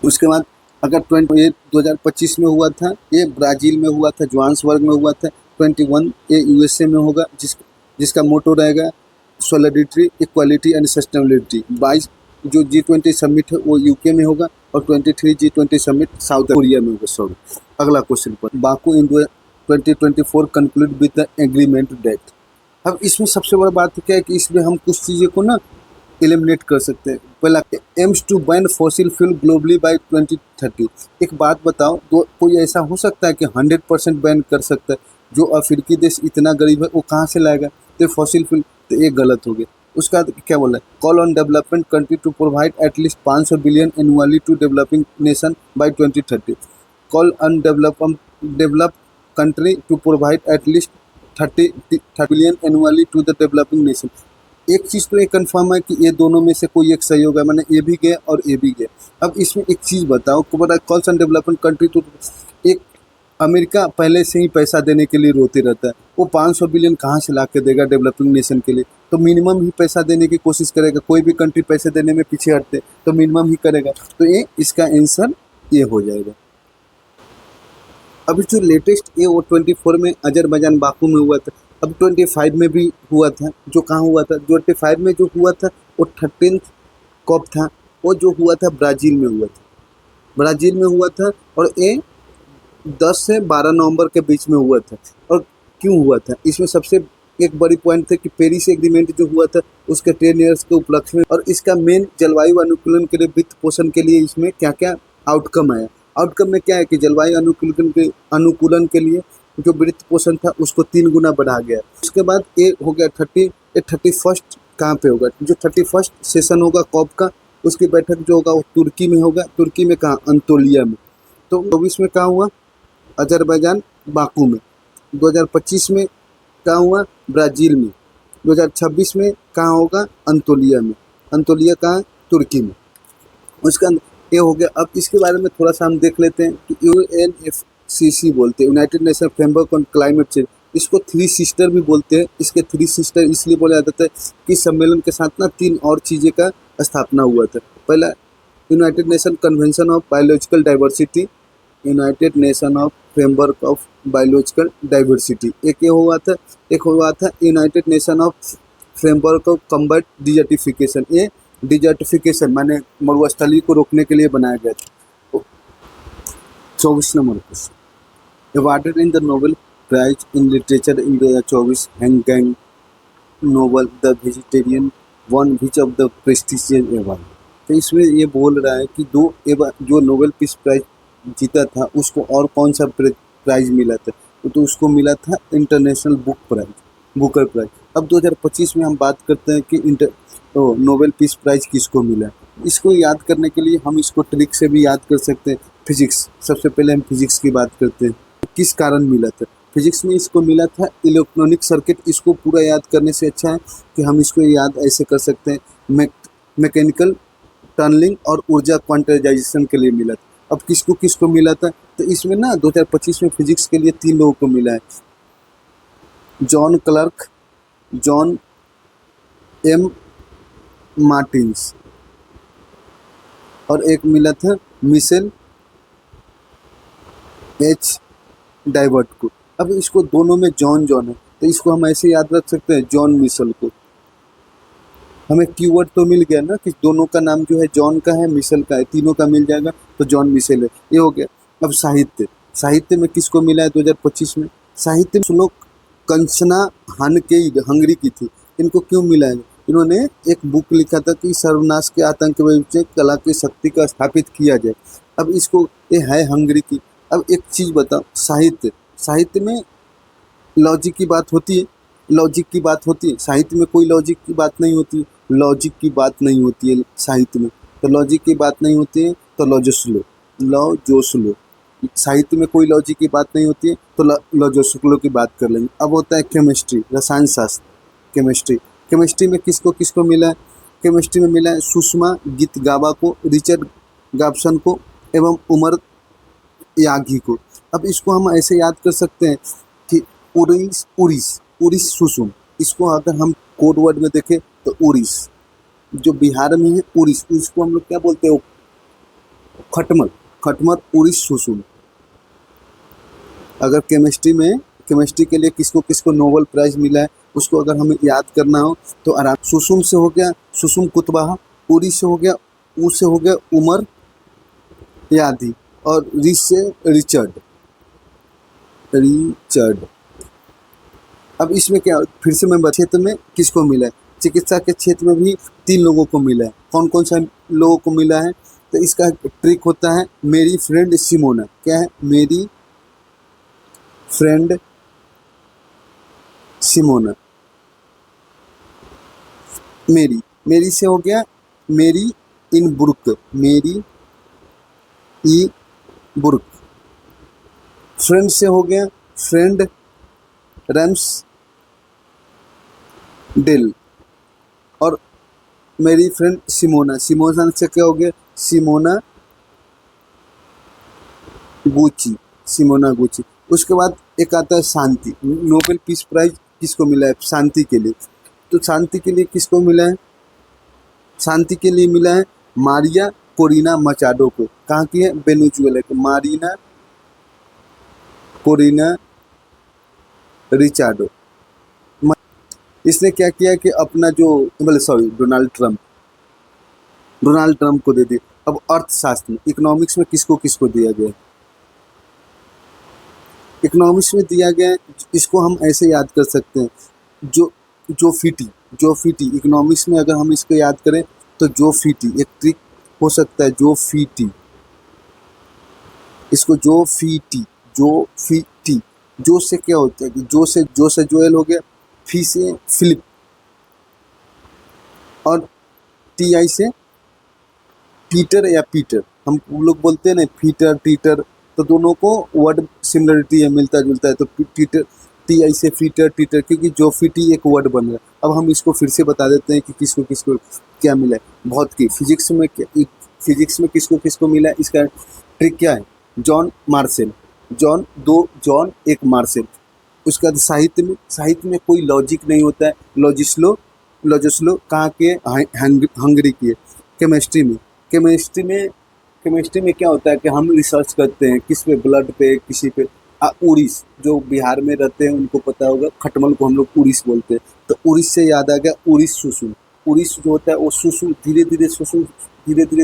उसके बाद अगर 2025 में हुआ था, ये ब्राज़ील में हुआ था, जोहान्सबर्ग में हुआ था। 21 ये USA में होगा, जिसका मोटो रहेगा सोलिडिटी, इक्वलिटी एंड सस्टेनेबिलिटी। 22 जो G20 समिट है वो UK में होगा, और 23 G20 समिट साउथ कोरिया में होगा। सॉरी, अगला क्वेश्चन पर, Baku in 2024 conclude with the agreement date. अब इसमें सबसे बड़ा बात क्या है कि इसमें हम कुछ चीज़ें को ना एलिमिनेट कर सकते हैं। पहला, aims to ban fossil fuel globally by 2030। एक बात बताओ, तो कोई ऐसा हो सकता है कि 100% बैन कर सकता है? जो अफ्रीकी देश इतना गरीब है वो कहाँ से लाएगा, तो फॉसिल फ्यूल, तो ये गलत हो गया। उसका क्या बोला है, call on development country to provide at least 500 billion annually to developing nation by 2030। Call on develop country to provide at least 30 billion annually to the developing nation. एक चीज़ तो ये कंफर्म है कि ये दोनों में से कोई एक सही होगा, मैंने ये भी गया और ये भी गया। अब इसमें एक चीज़ बताओ, calls on development country to, एक अमेरिका पहले से ही पैसा देने के लिए रोते रहता है, वो 500 बिलियन कहाँ से ला के देगा डेवलपिंग नेशन के लिए, तो मिनिमम ही पैसा देने की कोशिश करेगा। कोई भी कंट्री पैसे देने में पीछे हटते तो मिनिमम ही करेगा, तो ये इसका आंसर ये हो जाएगा। अभी जो लेटेस्ट ये वो 24 में अजरबैजान बाकू में हुआ था, अब 25 में भी हुआ था, जो कहाँ हुआ था, 25 में जो हुआ था वो 13th कप था, वो जो हुआ था ब्राज़ील में हुआ था, ब्राज़ील में हुआ था। और ये 10 से 12 नवंबर के बीच में हुआ था। और क्यों हुआ था, इसमें सबसे एक बड़ी पॉइंट था कि पेरिस एग्रीमेंट जो हुआ था उसके 10 ईयर्स के उपलक्ष्य में, और इसका मेन जलवायु अनुकूलन के लिए, वित्त पोषण के लिए इसमें क्या क्या आउटकम आया। आउटकम में क्या है कि जलवायु अनुकूलन के लिए जो वित्त पोषण था उसको 3 गुना बढ़ा गया। उसके बाद ये हो गया 31st कहाँ पे होगा, जो 31st सेशन होगा कॉप का, उसकी बैठक जो होगा वो तुर्की में होगा। तुर्की में कहाँ, अंतोलिया में। तो 24 में कहाँ हुआ, अजरबैजान बाकू में। 2025 में कहाँ हुआ, ब्राज़ील में। 2026 में कहाँ होगा, अंतोलिया में। अंतोलिया कहाँ, तुर्की में। उसका ये हो गया। अब इसके बारे में थोड़ा सा हम देख लेते हैं कि UNFCCC बोलते हैं, United nation framework on climate change. इसको 3 सिस्टर भी बोलते हैं। इसके 3 सिस्टर इसलिए बोला जाता है कि सम्मेलन के साथ ना 3 और चीज़ें का स्थापना हुआ था। पहला, United nation convention of biological diversity, United nation of framework of biological diversity, एक ये हुआ था। एक हुआ था United nation of framework of combat desertification. ये डिजर्टिफिकेशन माने मरुस्थली को रोकने के लिए बनाया गया था। 24 number question, awarded in the Nobel prize in literature in 2024, Han Kang novel the vegetarian one which of the prestigious award. तो इसमें ये बोल रहा है कि जो नोबेल पीस प्राइज जीता था उसको और कौन सा प्राइज मिला था, तो उसको मिला था international book prize, booker prize. अब 2025 में हम बात करते हैं कि नोबेल पीस प्राइज किसको मिला। इसको याद करने के लिए हम इसको ट्रिक से भी याद कर सकते हैं। फिजिक्स, सबसे पहले हम फिजिक्स की बात करते हैं, किस कारण मिला था। फिजिक्स में इसको मिला था इलेक्ट्रॉनिक सर्किट। इसको पूरा याद करने से अच्छा है कि हम इसको याद ऐसे कर सकते हैं, मैकेनिकल टनलिंग और ऊर्जा क्वांटाइजेशन के लिए मिला था। अब किसको किसको मिला था, तो इसमें ना 2025 में फिजिक्स के लिए 3 लोगों को मिला है, John Clarke, John M Martins, और एक मिला था मिशेल एच डाइवर्ट को। अब इसको दोनों में जॉन जॉन है, तो इसको हम ऐसे याद रख सकते हैं, जॉन मिशेल को। हमें कीवर्ड तो मिल गया ना कि दोनों का नाम जो है जॉन का है, मिशेल का है, तीनों का मिल जाएगा तो जॉन मिशेल है, ये हो गया। अब साहित्य, साहित्य में किसको मिला है 2025 में, साहित्य में श्लोक कंचना हंगरी की थी। इनको क्यों मिला है, इन्होंने एक बुक लिखा था कि सर्वनाश के आतंक से कला की शक्ति का स्थापित किया जाए। अब इसको, ये है हंगरी की। अब एक चीज़ बताओ, साहित्य, साहित्य में लॉजिक की बात होती है, लॉजिक की बात होती है, साहित्य में कोई लॉजिक की बात नहीं होती, लॉजिक की बात नहीं होती है साहित्य में। तो लॉजिक की बात नहीं होती है तो लॉजोस्लो, साहित्य में कोई लॉजिक की बात नहीं होती है तो लॉजोस्लो की बात कर लेंगे। अब होता है केमिस्ट्री, रसायन शास्त्र, केमिस्ट्री। केमिस्ट्री में किसको किसको मिला है, केमिस्ट्री में मिला है सुषमा गितगावा को, रिचर्ड गॉब्सन को एवं उमर यागी को। अब इसको हम ऐसे याद कर सकते हैं कि उड़ीस सुसुम, इसको अगर हम कोड वर्ड में देखें तो उड़ीस, जो बिहार में है उड़ीस, इसको हम लोग क्या बोलते हैं, खटमल उड़ीस सुसुम। अगर केमिस्ट्री के लिए किसको किसको नोबेल प्राइज मिला है उसको अगर हमें याद करना हो तो आराम, सुसुम से हो गया सुसुम कुतवाहा, उड़ी से हो गया उमर यादी, और रिच से रिचर्ड। अब इसमें क्या, फिर से मैं क्षेत्र में किसको मिला है, चिकित्सा के क्षेत्र में भी 3 लोगों को मिला है। कौन कौन सा लोगों को मिला है, तो इसका ट्रिक होता है मेरी फ्रेंड सिमोना। क्या है, मेरी फ्रेंड सिमोना। मेरी से हो गया मेरी इन बुर्क, मेरी ई बुर्क। फ्रेंड से हो गया फ्रेंड रैम्स डेल, और मेरी फ्रेंड सिमोना से क्या हो गया, सिमोना गुची। उसके बाद एक आता है शांति, नोबेल पीस प्राइज किसको मिला है, शांति के लिए। तो शांति के लिए किसको मिला है, शांति के लिए मिला है मारिया कोरिना मचाडो को। कहाँ की है, वेनेजुएला की, कोरिना रिचार्डो। इसने क्या किया कि अपना जो मतलब सॉरी डोनाल्ड ट्रम्प को दे दी। अब अर्थशास्त्र में इकोनॉमिक्स में किसको किसको दिया गया? इकोनॉमिक्स में दिया गया है, इसको हम ऐसे याद कर सकते हैं, जो जोफीटी इकोनॉमिक्स में अगर हम इसको याद करें तो जोफीटी एक ट्रिक हो सकता है। जोफीटी, इसको जोफीटी जो से क्या होता है? जो से जोएल हो गया, फी से फिलिप और टी आई से पीटर या पीटर। हम लोग बोलते हैं ना फीटर टीटर, तो दोनों को वर्ड सिमिलरिटी है, मिलता जुलता है। तो पीटर टी आई से फीटर टीटर, क्योंकि जोफीटी एक वर्ड बन रहा है। अब हम इसको फिर से बता देते हैं कि किसको किसको क्या मिला है। भौतिकी फिजिक्स में किसको किसको मिला है, इसका ट्रिक क्या है? जॉन मार्शल, जॉन एक मार्शल। उसके बाद साहित्य में कोई लॉजिक नहीं होता है। लॉजिस्लो कहाँ के? हंगरी की है। केमिस्ट्री में क्या होता है कि हम रिसर्च करते हैं किस पे? ब्लड पे, किसी पे। उड़ीस, जो बिहार में रहते हैं उनको पता होगा, खटमल को हम लोग उड़ीस बोलते हैं। तो उड़ीस से याद आ गया उड़ीस सुसुम। उड़ीस जो होता है वो सुसुम धीरे धीरे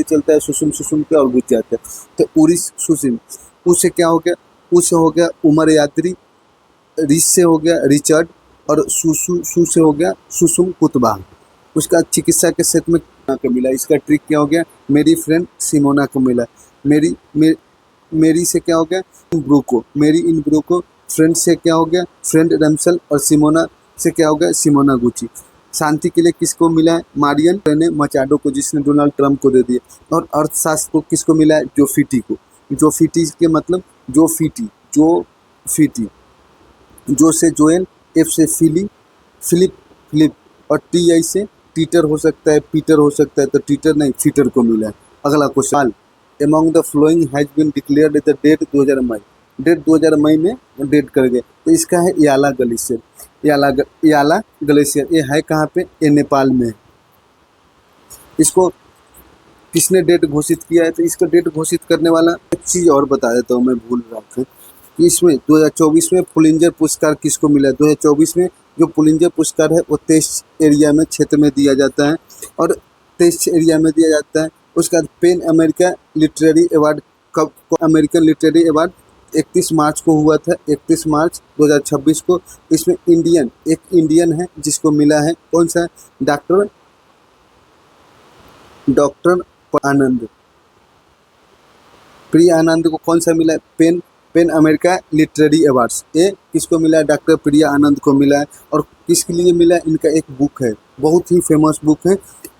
चलता है, सुसुम पे और बुझ जाता है। तो उड़ीस सुसुम, उससे क्या हो गया? उससे हो गया उमर यात्री, रिस से हो गया रिचर्ड, और सू से हो गया सुसुम कुतबा। उसका चिकित्सा के क्षेत्र में को मिला। इसका ट्रिक क्या हो गया? मेरी फ्रेंड सिमोना को मिला। मेरी से क्या हो गया? मेरी इन ब्रूको। फ्रेंड से क्या हो गया? फ्रेंड रमसल। और सिमोना से क्या हो गया? Simona Gucci. शांति के लिए किसको मिला है? मारियन रेने मचाडो को, जिसने डोनाल्ड ट्रम्प को दे दिया। और अर्थशास्त्र को किसको मिला है? जोफीटी को। जोफीटी के मतलब जोफीटी जो से जोएल, एफ से फिलिप और टी आई से टीटर हो सकता है, पीटर हो सकता है। तो टीटर नहीं, फीटर को मिला है। अगला question, among the following has been declared the date 2000 May. Date 2000 May में डेट कर गए। तो इसका है याला ग्लेशियर। ये है कहाँ पे? ये नेपाल में है। इसको किसने डेट घोषित किया है? तो इसका डेट घोषित करने वाला एक चीज़ और बता देता हूँ, मैं भूल रहा था। इसमें 2024 में पुलिंजर पुरस्कार किसको मिला है? 2024 में जो पुलिंजर पुरस्कार है वो 23 एरिया में क्षेत्र में दिया जाता है, और 23 एरिया में दिया जाता है। उसके बाद पेन अमेरिका लिटरेरी अवार्ड कब? अमेरिकन लिटरेरी अवार्ड 31 मार्च को हुआ था, 31 मार्च 2026 को। इसमें एक इंडियन है जिसको मिला है। कौन सा? डॉक्टर आनंद, प्रिया आनंद को कौन सा मिला है? PEN America literary awards. ये किसको मिला है? डॉक्टर प्रिया आनंद को मिला है। और किसके लिए मिला है? इनका एक बुक है, बहुत ही फेमस बुक है।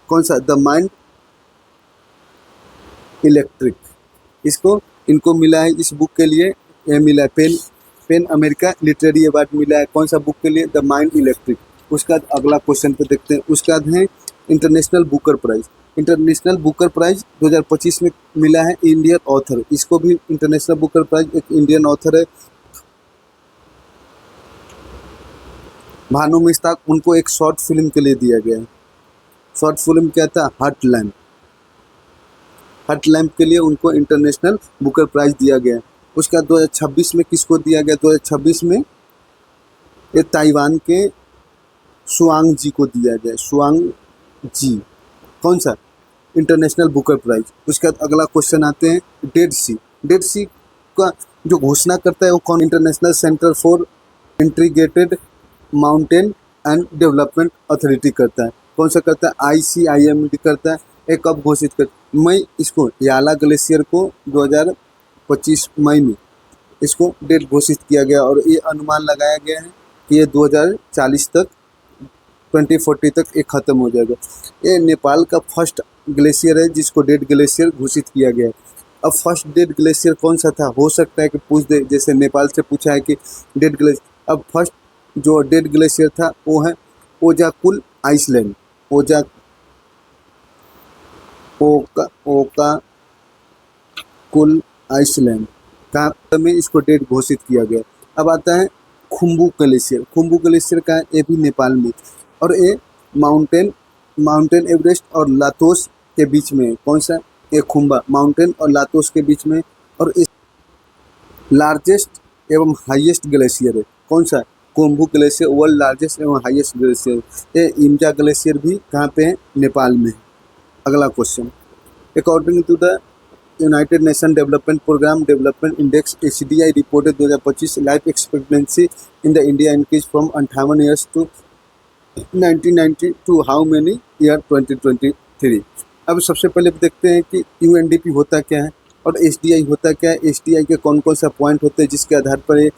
कौन सा? The Mind electric. इनको मिला है इस बुक के लिए। ये मिला है पेन अमेरिका लिटरेरी अवार्ड मिला है। कौन सा बुक के लिए? The Mind Electric. उसका अगला क्वेश्चन पे देखते हैं। उसका है international Booker prize. International Booker prize 2025 में मिला है इंडियन ऑथर। इसको भी इंटरनेशनल बुकर प्राइज, एक इंडियन ऑथर है भानु मिस्ताक, उनको एक शॉर्ट फिल्म के लिए दिया गया है। शॉर्ट फिल्म क्या था? हट लैम्प के लिए उनको इंटरनेशनल बुकर प्राइज दिया गया है। उसका 2026 में किसको दिया गया? 2026 में ये ताइवान के सुआंग जी को दिया गया। सुआंग जी, कौन सा? International Booker prize. उसके बाद अगला क्वेश्चन आते हैं डेड सी का जो घोषणा करता है वो कौन? International centre for integrated mountain and development authority करता है। कौन सा करता है? ICIMD करता है। ये कब घोषित कर? मई। इसको याला ग्लेशियर को 2025 मई में इसको डेट घोषित किया गया, और ये अनुमान लगाया गया है कि ये 2040 तक 2040 तक ये ख़त्म हो जाएगा। ये नेपाल का फर्स्ट ग्लेशियर है जिसको डेड ग्लेशियर घोषित किया गया है। अब फर्स्ट डेड ग्लेशियर कौन सा था? हो सकता है कि पूछ दे, जैसे नेपाल से पूछा है कि डेड ग्लेशियर। अब फर्स्ट जो डेड ग्लेशियर था वो है ओजाकुल आइसलैंड। ओकाकुल आइसलैंड का में इसको डेट घोषित किया गया। अब आता है खुम्बू ग्लेशियर का, ये भी नेपाल में, और ये माउंटेन एवरेस्ट और लातोस के बीच में। कौन सा? ये खुम्बा माउंटेन और लातोस के बीच में, और इस लार्जेस्ट एवं हाईएस्ट ग्लेशियर है। कौन सा? कोम्बू ग्लेशियर वर्ल्ड लार्जेस्ट एवं हाईएस्ट ग्लेशियर। ये इम्जा ग्लेशियर भी कहाँ पे है? नेपाल में है। अगला question, according to the United Nation development programme development index HDI reported 2025 life expectancy in the India increase from 58 years to 1990 to how many year 2023। अब सबसे पहले देखते हैं कि UNDP होता क्या है और HDI होता क्या है। HDI के कौन कौन सा पॉइंट होते हैं जिसके आधार पर ये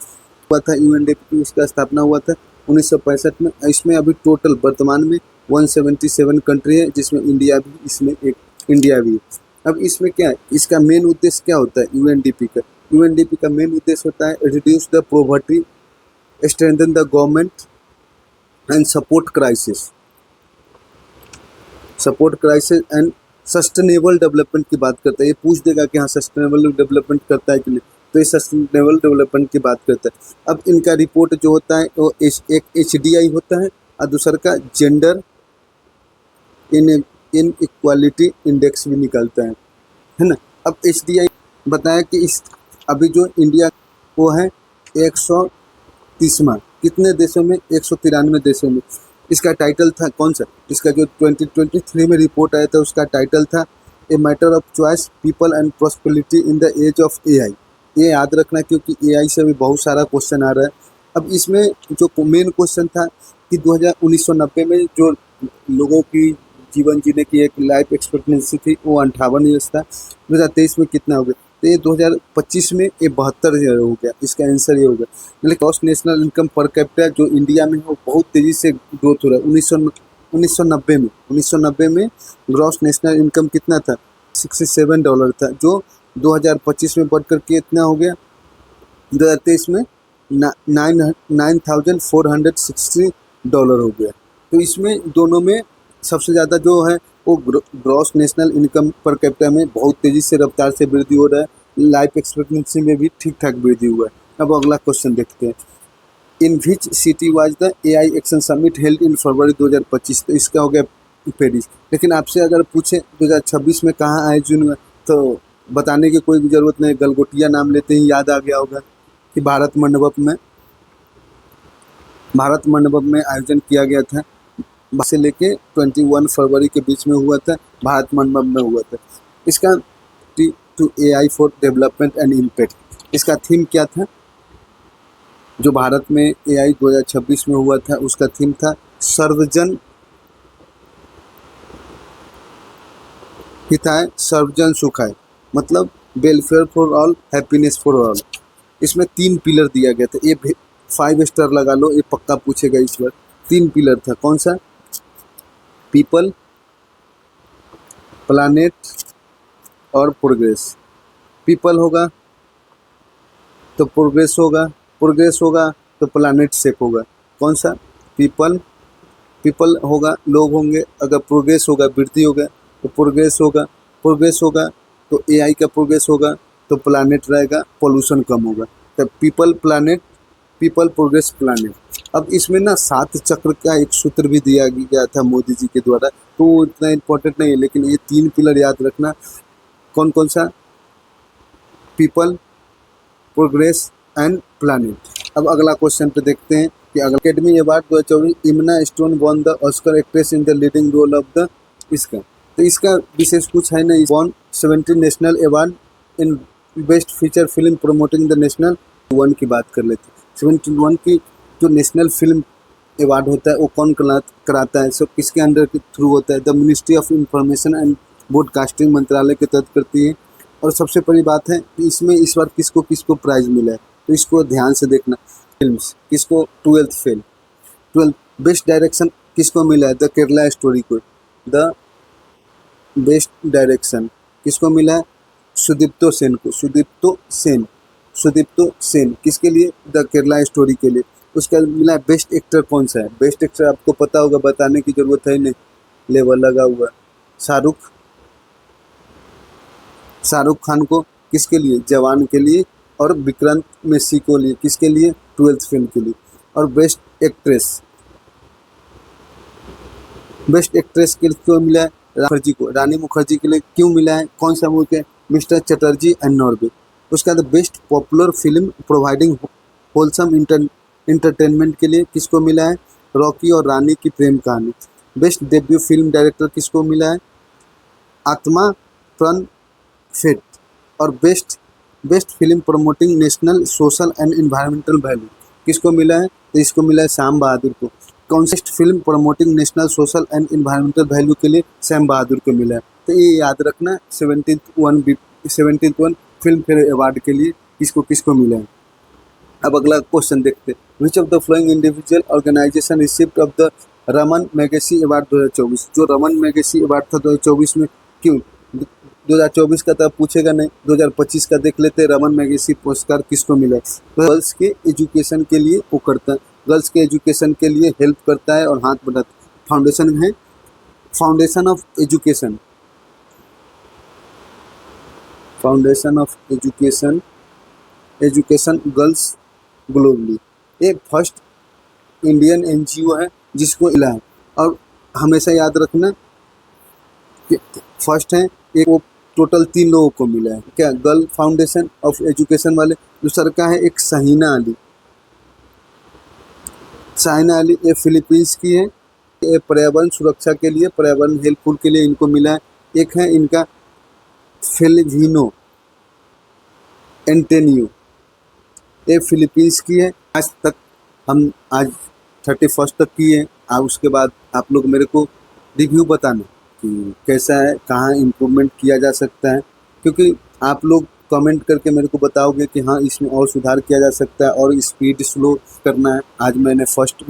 हुआ था UNDP की उसका स्थापना हुआ था 1965 में। इसमें अभी टोटल वर्तमान में 177 कंट्री है जिसमें इंडिया भी इसमें एक इंडिया भी है। अब इसमें क्या है, इसका मेन उद्देश्य क्या होता है UNDP का? UNDP का मेन उद्देश्य होता है reduce the poverty, strengthen the government and support crisis and sustainable development की बात करता है। ये पूछ देगा कि हाँ सस्टेनेबल डेवलपमेंट करता है कि नहीं, तो ये सस्टेनेबल डेवलपमेंट की बात करता है। अब इनका रिपोर्ट जो होता है वो एक HDI होता है और दूसरा का जेंडर इन इक्वालिटी इंडेक्स भी निकलता है ना। अब HDI बताया कि इस अभी जो इंडिया वो है 130वां, कितने देशों में? 193 देशों में। इसका टाइटल था कौन सा? इसका जो 2023 में रिपोर्ट आया था उसका टाइटल था a matter of choice people and prosperity in the age of AI। ये याद रखना क्योंकि AI से भी बहुत सारा क्वेश्चन आ रहा है। अब इसमें जो मेन क्वेश्चन था कि 1990 में जो लोगों की जीवन जीने की एक लाइफ एक्सपेक्टेंसी थी वो 58 ईयर्स था। 2023 में कितना हो गया? तो ये 2025 में ये 72 ईयर हो गया। इसका आंसर ये हो गया। मतलब gross national income per capita जो इंडिया में है वो बहुत तेज़ी से ग्रोथ हो रहा है। 1990 में ग्रॉस नेशनल इनकम कितना था? $67 था, जो 2025 में बढ़कर के इतना हो गया 2023 में $9,460 हो गया। तो इसमें दोनों में सबसे ज़्यादा जो है वो gross national income per capita में बहुत तेज़ी से रफ्तार से वृद्धि हो रहा है। लाइफ एक्सपेक्टेंसी में भी ठीक ठाक वृद्धि हुआ है। अब अगला क्वेश्चन देखते हैं, in which city was the AI action summit held in February 2025। तो इसका हो गया पेरिस। लेकिन आपसे अगर पूछे 2026 में कहाँ आए जून में, तो बताने की कोई ज़रूरत नहीं, गलगोटिया नाम लेते ही याद आ गया होगा कि भारत मंडपम में आयोजन किया गया था। से लेके 21 फरवरी के बीच में हुआ था, भारत मंडपम में हुआ था। इसका to AI for development and impact, इसका थीम क्या था? जो भारत में AI 2026 में हुआ था उसका थीम था सर्वजन हिताय सर्वजन सुखाय, मतलब welfare for all happiness for all. इसमें 3 पिलर दिया गया था। ये 5 स्टार लगा लो, ये पक्का पूछेगा इस बार। 3 पिलर था, कौन सा? पीपल, प्लानेट और प्रोग्रेस। पीपल होगा तो प्रोग्रेस होगा तो प्लानेट सेफ होगा। कौन सा? पीपल होगा, लोग होंगे। अगर प्रोग्रेस होगा, वृद्धि होगा तो प्रोग्रेस होगा तो AI का प्रोग्रेस होगा तो प्लानेट रहेगा, पोल्यूशन कम होगा। तो पीपल प्रोग्रेस प्लानेट। अब इसमें ना 7 चक्र का एक सूत्र भी दिया गया था मोदी जी के द्वारा, तो इतना इम्पोर्टेंट नहीं है, लेकिन ये 3 पिलर याद रखना। कौन कौन सा? People, progress and planet. अब अगला क्वेश्चन पे देखते हैं कि academy award 2024 Emma Stone won the Oscar actress in the leading role of the इसका। तो इसका विशेष कुछ है नहीं। Won 17 national award in best feature film promoting the national 1 की बात कर लेते हैं। 71 की जो नेशनल फिल्म अवार्ड होता है वो कौन कराता है? सब किसके अंडर के थ्रू होता है? The ministry of information and broadcasting मंत्रालय के तहत करती है। और सबसे बड़ी बात है कि इसमें इस बार किसको प्राइज़ मिला है, तो इसको ध्यान से देखना। फिल्म्स किसको? 12 बेस्ट डायरेक्शन किसको मिला है? द केरला स्टोरी को। द बेस्ट डायरेक्शन किसको मिला है? सुदीप्तो सेन किसके लिए? द केरला स्टोरी के लिए। उसका मिला है। बेस्ट एक्टर कौन सा है? बेस्ट एक्टर आपको पता होगा, बताने की जरूरत है नहीं, लेवल लगा हुआ। शाहरुख खान को किसके लिए? जवान के लिए। और विक्रांत मेसी को लिए किसके लिए? 12th फिल्म के लिए। और बेस्ट एक्ट्रेस के लिए क्यों मिला है? रानी मुखर्जी के लिए क्यों मिला है? कौन सा मूवी के? Mister Chatterjee and Norway. उसका the best popular film providing wholesome entertainment के लिए किसको मिला है? रॉकी और रानी की प्रेम कहानी। बेस्ट डेब्यू फिल्म डायरेक्टर किसको मिला है? आत्मा प्रण फेट। और best best film promoting national social and environmental value किसको मिला है? तो इसको मिला है श्याम बहादुर को। कौन सी film promoting national social and environmental value के लिए श्याम बहादुर को मिला है? तो ये याद रखना 71 फिल्म फेयर अवार्ड के लिए किसको किसको मिला है। अब अगला क्वेश्चन देखते हैं। Which of the following individual organisation received of the Ramon Magsaysay award 2024? जो रमन मैगेसी अवार्ड था 2024 में, क्यों 2024 का तो पूछेगा नहीं, 2025 का देख लेते हैं। रमन मैगेसी पुरस्कार किसको मिला? गर्ल्स के एजुकेशन के लिए वो करता है, गर्ल्स के एजुकेशन के लिए हेल्प करता है और हाथ बढ़ाता है। फाउंडेशन है foundation of education, foundation of education girls globally. ये फर्स्ट इंडियन एनजीओ है जिसको मिला है। और हमेशा याद रखना कि फर्स्ट है एक, वो टोटल 3 लोगों को मिला है। क्या? गर्ल फाउंडेशन ऑफ एजुकेशन वाले। दूसरा का है एक शाहीना अली, शाहीना अली ये फिलीपींस की है। ये पर्यावरण सुरक्षा के लिए, पर्यावरण हेल्पफुल के लिए इनको मिला है। एक है इनका फिलिविनो एंटेनियो, ये फिलीपींस की है। आज 31 तक की है। उसके बाद आप लोग मेरे को रिव्यू बताना कि कैसा है, कहाँ इम्प्रूवमेंट किया जा सकता है, क्योंकि आप लोग कमेंट करके मेरे को बताओगे कि हाँ इसमें और सुधार किया जा सकता है और स्पीड स्लो करना है। आज मैंने फर्स्ट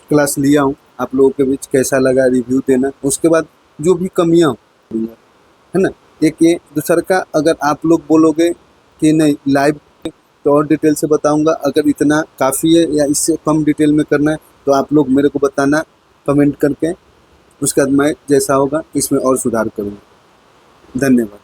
क्लास लिया हूँ, आप लोगों के बीच कैसा लगा रिव्यू देना। उसके बाद जो भी कमियाँ है ना, एक ये। दूसरा का अगर आप लोग बोलोगे कि नहीं लाइव तो और डिटेल से बताऊंगा, अगर इतना काफ़ी है या इससे कम डिटेल में करना है तो आप लोग मेरे को बताना कमेंट करके। उसके बाद मैं जैसा होगा इसमें और सुधार करूँगा। धन्यवाद।